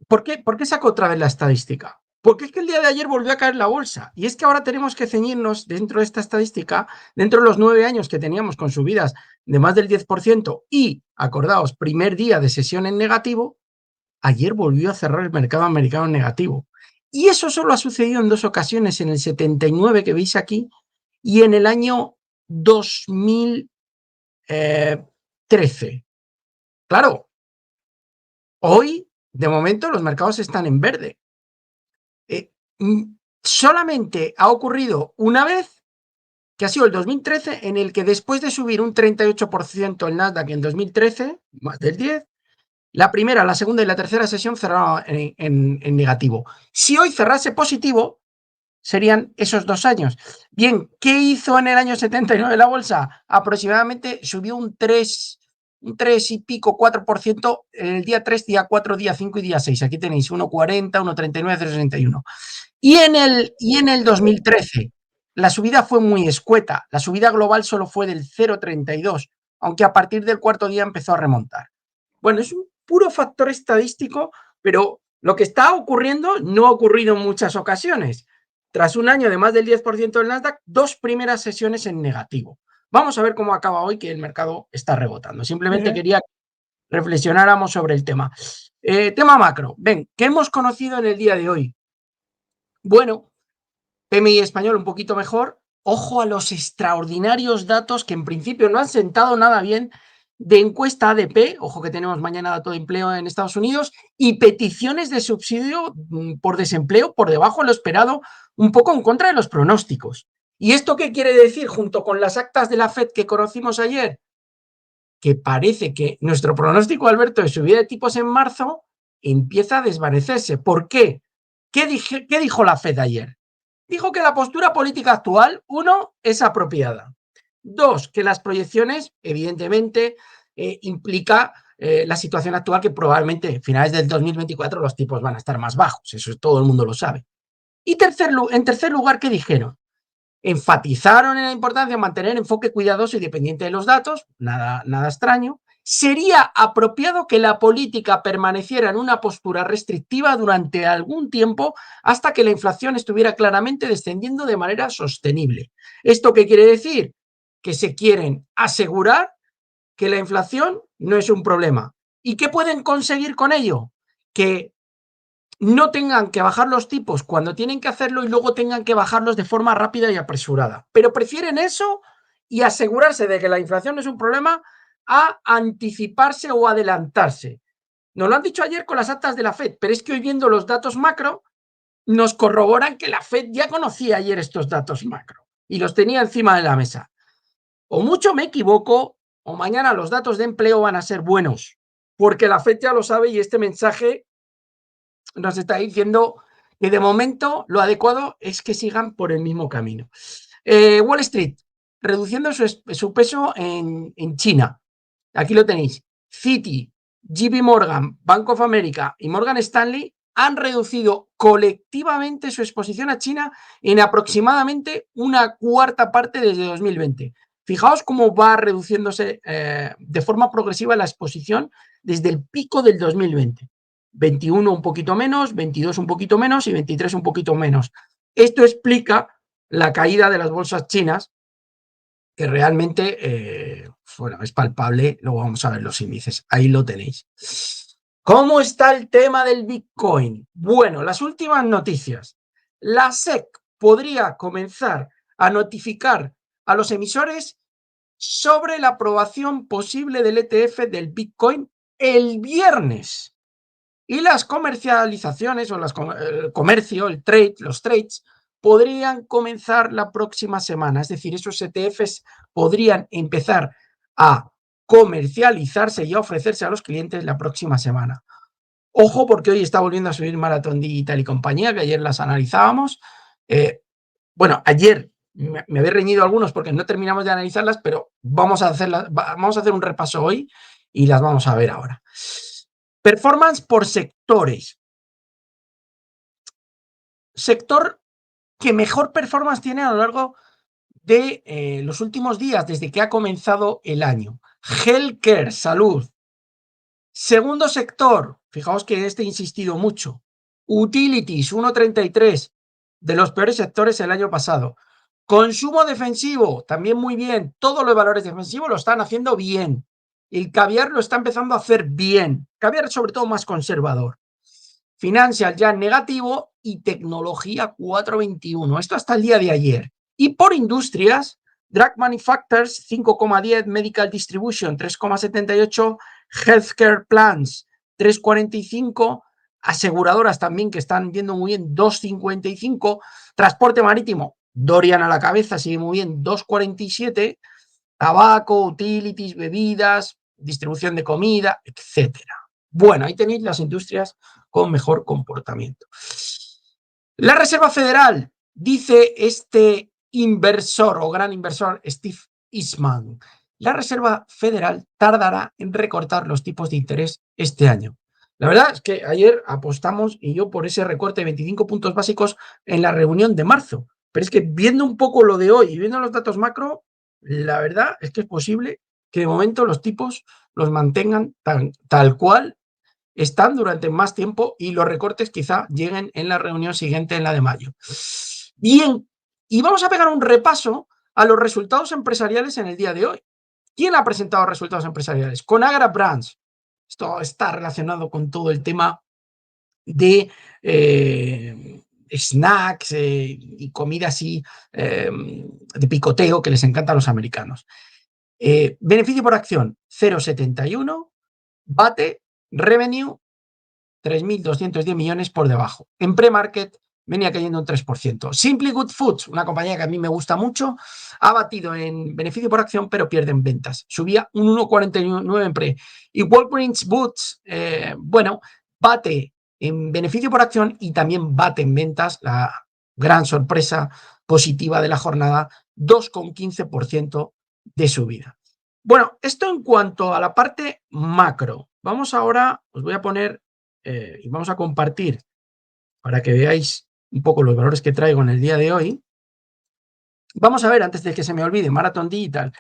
A: ¿por qué saco otra vez la estadística? Porque es que el día de ayer volvió a caer la bolsa. Y es que ahora tenemos que ceñirnos dentro de esta estadística, dentro de los 9 años que teníamos con subidas de más del 10%, y, acordaos, primer día de sesión en negativo, ayer volvió a cerrar el mercado americano en negativo. Y eso solo ha sucedido en 2 ocasiones, en el 79 que veis aquí y en el año 2013. Claro, hoy, de momento, los mercados están en verde. Solamente ha ocurrido una vez, que ha sido el 2013, en el que después de subir un 38% el Nasdaq en 2013, más del 10%, la primera, la segunda y la tercera sesión cerraron en negativo. Si hoy cerrase positivo, serían esos 2 años. Bien, ¿qué hizo en el año 79 la bolsa? Aproximadamente subió un 3 y pico, 4% el día 3, día 4, día 5 y día 6. Aquí tenéis 1,40, 1,39, 0,61. Y en el 2013 la subida fue muy escueta. La subida global solo fue del 0,32, aunque a partir del cuarto día empezó a remontar. Bueno, es un puro factor estadístico, pero lo que está ocurriendo no ha ocurrido en muchas ocasiones. tras un año de más del 10% del Nasdaq, 2 primeras sesiones en negativo. Vamos a ver cómo acaba hoy, que el mercado está rebotando. Simplemente quería que reflexionáramos sobre el tema. Tema macro. Ven, ¿qué hemos conocido en el día de hoy? Bueno, PMI español un poquito mejor. Ojo a los extraordinarios datos que en principio no han sentado nada bien de encuesta ADP, ojo que tenemos mañana dato de empleo en Estados Unidos, y peticiones de subsidio por desempleo por debajo de lo esperado, un poco en contra de los pronósticos. ¿Y esto qué quiere decir junto con las actas de la FED que conocimos ayer? Que parece que nuestro pronóstico, Alberto, de subida de tipos en marzo empieza a desvanecerse. ¿Por qué? ¿Qué dijo la FED ayer? Dijo que la postura política actual, uno, es apropiada. Dos, que las proyecciones, evidentemente, implica la situación actual que probablemente a finales del 2024 los tipos van a estar más bajos. Eso todo el mundo lo sabe. Y en tercer lugar, ¿qué dijeron? Enfatizaron en la importancia de mantener enfoque cuidadoso y dependiente de los datos, nada extraño. Sería apropiado que la política permaneciera en una postura restrictiva durante algún tiempo hasta que la inflación estuviera claramente descendiendo de manera sostenible. ¿Esto qué quiere decir? Que se quieren asegurar que la inflación no es un problema. ¿Y qué pueden conseguir con ello? Que no tengan que bajar los tipos cuando tienen que hacerlo y luego tengan que bajarlos de forma rápida y apresurada. Pero prefieren eso y asegurarse de que la inflación no es un problema a anticiparse o adelantarse. Nos lo han dicho ayer con las actas de la FED, pero es que hoy viendo los datos macro nos corroboran que la FED ya conocía ayer estos datos macro y los tenía encima de la mesa. O mucho me equivoco o mañana los datos de empleo van a ser buenos, porque la FED ya lo sabe y este mensaje nos está diciendo que de momento lo adecuado es que sigan por el mismo camino. Wall Street, reduciendo su peso en China. Aquí lo tenéis. Citi, JP Morgan, Bank of America y Morgan Stanley han reducido colectivamente su exposición a China en aproximadamente una cuarta parte desde 2020. Fijaos cómo va reduciéndose de forma progresiva la exposición desde el pico del 2020. 21 un poquito menos, 22 un poquito menos y 23 un poquito menos. Esto explica la caída de las bolsas chinas, que realmente, bueno, es palpable. Luego vamos a ver los índices. Ahí lo tenéis. ¿Cómo está el tema del Bitcoin? Bueno, las últimas noticias. La SEC podría comenzar a notificar a los emisores sobre la aprobación posible del ETF del Bitcoin el viernes. Y las comercializaciones o el comercio, los trades, podrían comenzar la próxima semana. Es decir, esos ETFs podrían empezar a comercializarse y a ofrecerse a los clientes la próxima semana. Ojo, porque hoy está volviendo a subir Marathon Digital y compañía, que ayer las analizábamos. Bueno, ayer me había reñido algunos porque no terminamos de analizarlas, pero vamos a hacer un repaso hoy y las vamos a ver ahora. Performance por sectores. Sector que mejor performance tiene a lo largo de los últimos días, desde que ha comenzado el año. Healthcare, salud. Segundo sector, fijaos que en este he insistido mucho. Utilities, 1,33, de los peores sectores el año pasado. Consumo defensivo, también muy bien. Todos los valores defensivos lo están haciendo bien. El caviar lo está empezando a hacer bien. Caviar sobre todo más conservador. Financial ya en negativo y tecnología 4,21. Esto hasta el día de ayer. Y por industrias, Drug Manufacturers 5,10, Medical Distribution 3,78, Healthcare Plans 3,45, aseguradoras también que están viendo muy bien 2,55, transporte marítimo, Dorian a la cabeza, sigue muy bien 2,47, tabaco, utilities, bebidas, distribución de comida, etcétera. Bueno, ahí tenéis las industrias con mejor comportamiento. La Reserva Federal, dice este inversor o gran inversor Steve Eastman, la Reserva Federal tardará en recortar los tipos de interés este año. La verdad es que ayer apostamos y yo por ese recorte de 25 puntos básicos en la reunión de marzo. Pero es que viendo un poco lo de hoy y viendo los datos macro, la verdad es que es posible que de momento los tipos los mantengan tal cual están durante más tiempo y los recortes quizá lleguen en la reunión siguiente, en la de mayo. Bien, y vamos a pegar un repaso a los resultados empresariales en el día de hoy. ¿Quién ha presentado resultados empresariales? Conagra Brands. Esto está relacionado con todo el tema de snacks y comida así de picoteo que les encanta a los americanos. Beneficio por acción 0,71, bate revenue 3.210 millones por debajo. En pre-market venía cayendo un 3%. Simply Good Foods, una compañía que a mí me gusta mucho, ha batido en beneficio por acción, pero pierde en ventas. Subía un 1,49 en pre. Y Walgreens Boots, bueno, bate en beneficio por acción y también bate en ventas, la gran sorpresa positiva de la jornada, 2,15% de subida. Bueno, esto en cuanto a la parte macro. Vamos ahora, os voy a poner y vamos a compartir para que veáis un poco los valores que traigo en el día de hoy. Vamos a ver, antes de que se me olvide, Marathon Digital,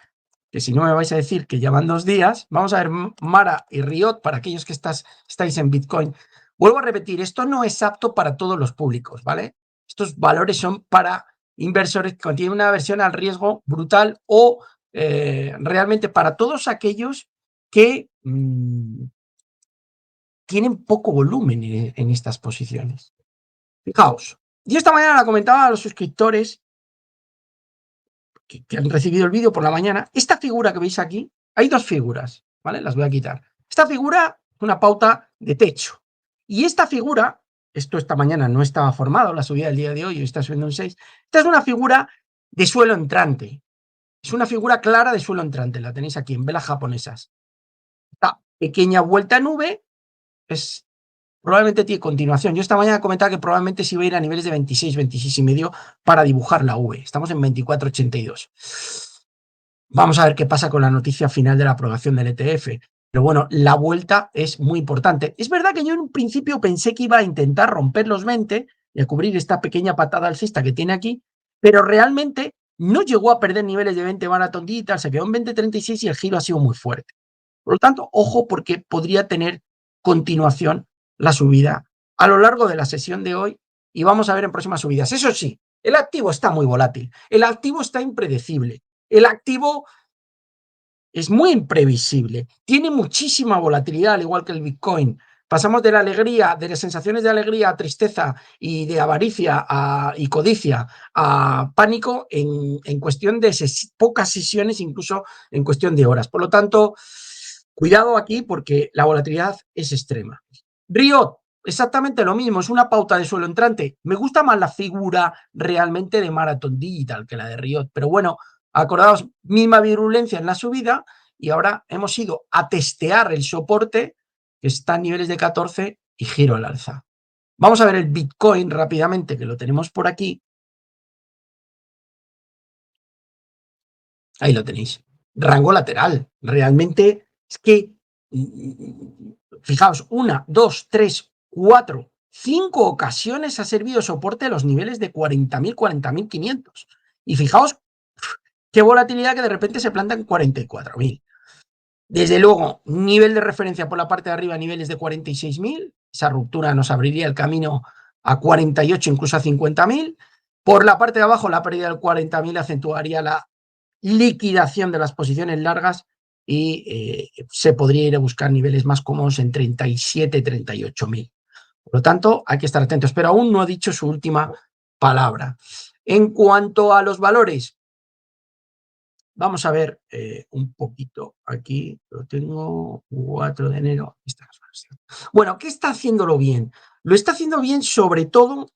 A: que si no me vais a decir que llevan 2 días, vamos a ver Mara y Riot para aquellos que estáis en Bitcoin. Vuelvo a repetir, esto no es apto para todos los públicos, ¿vale? Estos valores son para inversores que contienen una aversión al riesgo brutal o realmente para todos aquellos que tienen poco volumen en estas posiciones. Fijaos, yo esta mañana comentaba a los suscriptores que han recibido el vídeo por la mañana, esta figura que veis aquí, hay 2 figuras, ¿vale? Las voy a quitar. Esta figura es una pauta de techo. Y esta figura, esto esta mañana no estaba formado, la subida del día de hoy está subiendo un 6, esta es una figura de suelo entrante. Es una figura clara de suelo entrante, la tenéis aquí en velas japonesas. Esta pequeña vuelta en V es probablemente tiene continuación. Yo esta mañana comentaba que probablemente se iba a ir a niveles de 26, 26 y medio para dibujar la V. Estamos en 24,82. Vamos a ver qué pasa con la noticia final de la aprobación del ETF. Pero bueno, la vuelta es muy importante. Es verdad que yo en un principio pensé que iba a intentar romper los 20 y a cubrir esta pequeña patada alcista que tiene aquí, pero realmente no llegó a perder niveles de 20 Marathon Digital, se quedó en 20,36 y el giro ha sido muy fuerte. Por lo tanto, ojo porque podría tener continuación la subida a lo largo de la sesión de hoy y vamos a ver en próximas subidas. Eso sí, el activo está muy volátil, el activo está impredecible, el activo es muy imprevisible, tiene muchísima volatilidad, al igual que el Bitcoin. Pasamos de la alegría, de las sensaciones de alegría a tristeza y de avaricia y codicia a pánico en cuestión de pocas sesiones, incluso en cuestión de horas. Por lo tanto, cuidado aquí porque la volatilidad es extrema. Riot, exactamente lo mismo, es una pauta de suelo entrante. Me gusta más la figura realmente de Marathon Digital que la de Riot, pero bueno, acordaos, misma virulencia en la subida y ahora hemos ido a testear el soporte que está a niveles de 14 y giro al alza. Vamos a ver el Bitcoin rápidamente, que lo tenemos por aquí. Ahí lo tenéis. Rango lateral. Realmente es que, fijaos, 1, 2, 3, 4, 5 ocasiones ha servido soporte a los niveles de 40.000, 40.500. Y fijaos qué volatilidad que de repente se planta en 44.000. Desde luego, nivel de referencia por la parte de arriba, niveles de 46.000. Esa ruptura nos abriría el camino a 48, incluso a 50.000. Por la parte de abajo, la pérdida del 40.000 acentuaría la liquidación de las posiciones largas y se podría ir a buscar niveles más cómodos en 37, 38.000. Por lo tanto, hay que estar atentos, pero aún no ha dicho su última palabra. En cuanto a los valores, vamos a ver un poquito aquí, lo tengo 4 de enero. Bueno, ¿qué está haciéndolo bien? Lo está haciendo bien sobre todo,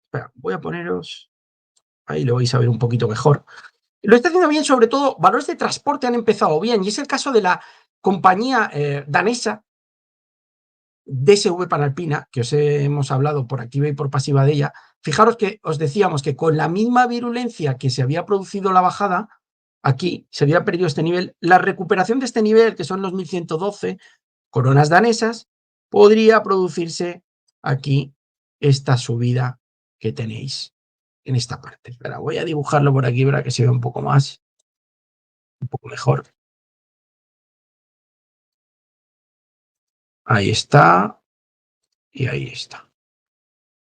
A: espera, voy a poneros, ahí lo vais a ver un poquito mejor. Lo está haciendo bien sobre todo, valores de transporte han empezado bien y es el caso de la compañía danesa DSV Panalpina, que os hemos hablado por activa y por pasiva de ella. Fijaros que os decíamos que con la misma virulencia que se había producido la bajada, aquí se había perdido este nivel, la recuperación de este nivel, que son los 1112 coronas danesas, podría producirse aquí esta subida que tenéis en esta parte. Espera, voy a dibujarlo por aquí para que se vea un poco más, un poco mejor. Ahí está y ahí está.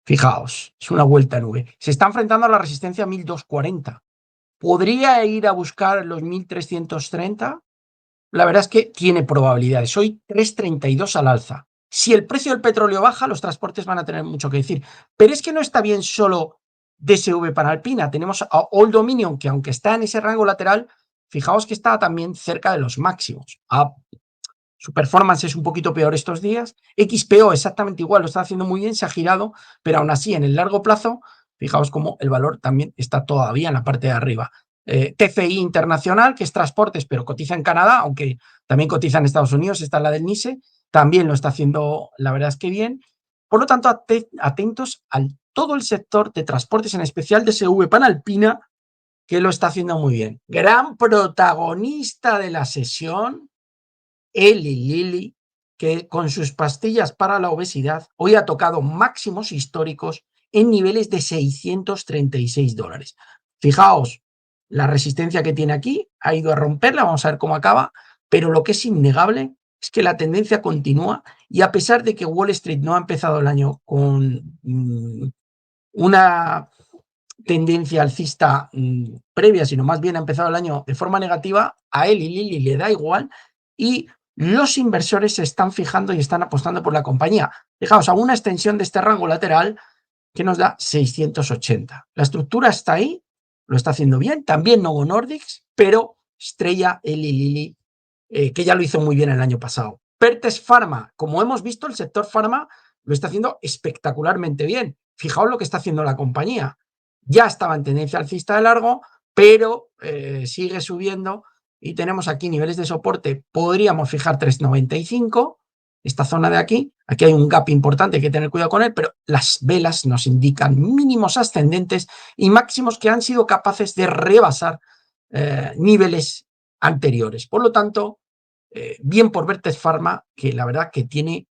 A: Fijaos, es una vuelta a nube. Se está enfrentando a la resistencia 1240. ¿Podría ir a buscar los 1330? La verdad es que tiene probabilidades. Hoy 3,32 al alza. Si el precio del petróleo baja, los transportes van a tener mucho que decir. Pero es que no está bien solo DSV para Alpina. Tenemos a Old Dominion, que aunque está en ese rango lateral, fijaos que está también cerca de los máximos. Su performance es un poquito peor estos días. XPO exactamente igual, lo está haciendo muy bien, se ha girado, pero aún así en el largo plazo, fijaos cómo el valor también está todavía en la parte de arriba. TCI Internacional, que es transportes, pero cotiza en Canadá, aunque también cotiza en Estados Unidos, está en la del NISE, también lo está haciendo, la verdad es que bien. Por lo tanto, atentos a todo el sector de transportes, en especial de SV Panalpina, que lo está haciendo muy bien. Gran protagonista de la sesión, Eli Lilly, que con sus pastillas para la obesidad hoy ha tocado máximos históricos en niveles de $636. Fijaos, la resistencia que tiene aquí ha ido a romperla, vamos a ver cómo acaba, pero lo que es innegable es que la tendencia continúa y a pesar de que Wall Street no ha empezado el año con una tendencia alcista previa, sino más bien ha empezado el año de forma negativa, a él y Lilly le da igual y los inversores se están fijando y están apostando por la compañía. Fijaos, a una extensión de este rango lateral que nos da 680. La estructura está ahí, lo está haciendo bien, también Novo Nordisk, pero estrella Eli Lilly, que ya lo hizo muy bien el año pasado. Pertes Pharma, como hemos visto, el sector Pharma lo está haciendo espectacularmente bien. Fijaos lo que está haciendo la compañía. Ya estaba en tendencia alcista de largo, pero sigue subiendo y tenemos aquí niveles de soporte, podríamos fijar 3,95, esta zona de aquí hay un gap importante, hay que tener cuidado con él, pero las velas nos indican mínimos ascendentes y máximos que han sido capaces de rebasar niveles anteriores. Por lo tanto, bien por Vertex Pharma, que la verdad que tiene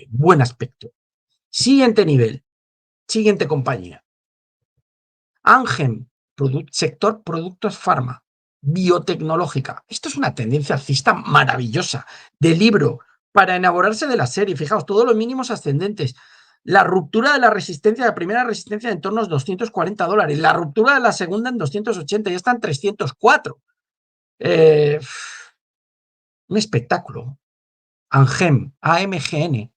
A: buen aspecto. Siguiente nivel, siguiente compañía. Angem, sector productos farma, biotecnológica. Esto es una tendencia alcista maravillosa, de libro, para enamorarse de la serie. Fijaos, todos los mínimos ascendentes. La ruptura de la resistencia, la primera resistencia en torno a los $240. La ruptura de la segunda en 280, ya está en 304. Un espectáculo. Angem, AMGN,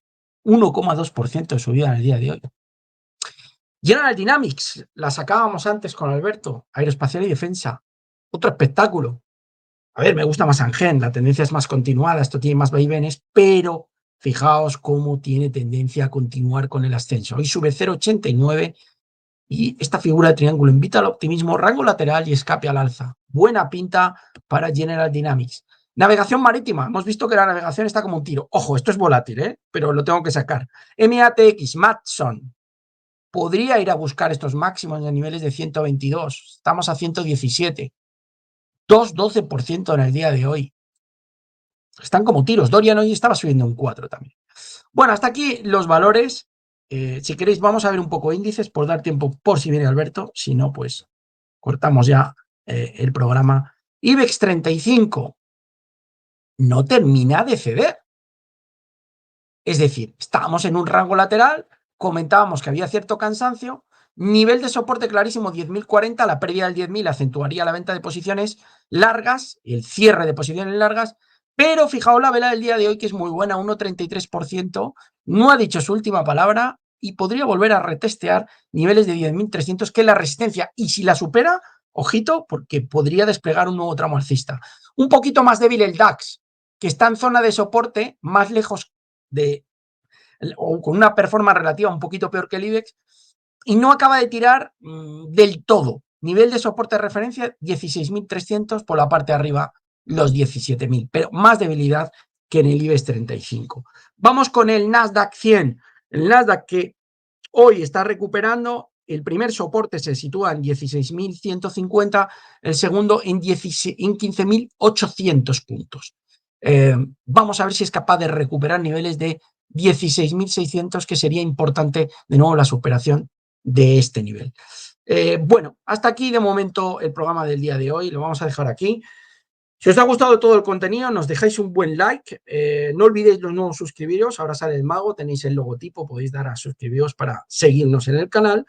A: 1,2% de subida en el día de hoy. General Dynamics, la sacábamos antes con Alberto, aeroespacial y defensa. Otro espectáculo. A ver, me gusta más Angen, la tendencia es más continuada, esto tiene más vaivenes, pero fijaos cómo tiene tendencia a continuar con el ascenso. Hoy sube 0,89 y esta figura de triángulo invita al optimismo, rango lateral y escape al alza. Buena pinta para General Dynamics. Navegación marítima. Hemos visto que la navegación está como un tiro. Ojo, esto es volátil, pero lo tengo que sacar. MATX, Matson. Podría ir a buscar estos máximos en niveles de 122. Estamos a 117. 2,12% en el día de hoy. Están como tiros. Dorian hoy estaba subiendo un 4 también. Bueno, hasta aquí los valores. Si queréis, vamos a ver un poco índices por dar tiempo por si viene Alberto. Si no, pues cortamos ya el programa. IBEX 35 no termina de ceder. Es decir, estábamos en un rango lateral, comentábamos que había cierto cansancio, nivel de soporte clarísimo 10.040, la pérdida del 10.000 acentuaría la venta de posiciones largas, el cierre de posiciones largas, pero fijaos la vela del día de hoy que es muy buena, 1,33%, no ha dicho su última palabra y podría volver a retestear niveles de 10.300 que es la resistencia y si la supera, ojito, porque podría desplegar un nuevo tramo alcista. Un poquito más débil el DAX, que está en zona de soporte, más lejos o con una performance relativa un poquito peor que el IBEX y no acaba de tirar del todo. Nivel de soporte de referencia 16.300, por la parte de arriba los 17.000, pero más debilidad que en el IBEX 35. Vamos con el Nasdaq 100. El Nasdaq que hoy está recuperando, el primer soporte se sitúa en 16.150, el segundo en 15.800 puntos. Vamos a ver si es capaz de recuperar niveles de 16.600, que sería importante de nuevo la superación de este nivel. Bueno, hasta aquí de momento el programa del día de hoy, lo vamos a dejar aquí. Si os ha gustado todo el contenido, nos dejáis un buen like. No olvidéis los nuevos suscribiros. Ahora sale el mago, tenéis el logotipo, podéis dar a suscribiros para seguirnos en el canal.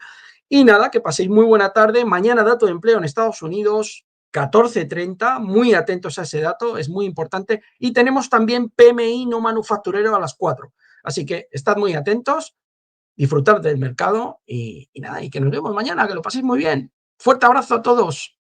A: Y nada, que paséis muy buena tarde. Mañana dato de empleo en Estados Unidos, 14:30. Muy atentos a ese dato, es muy importante. Y tenemos también PMI no manufacturero a las 4. Así que estad muy atentos, disfrutad del mercado y nada, y que nos vemos mañana, que lo paséis muy bien. Fuerte abrazo a todos.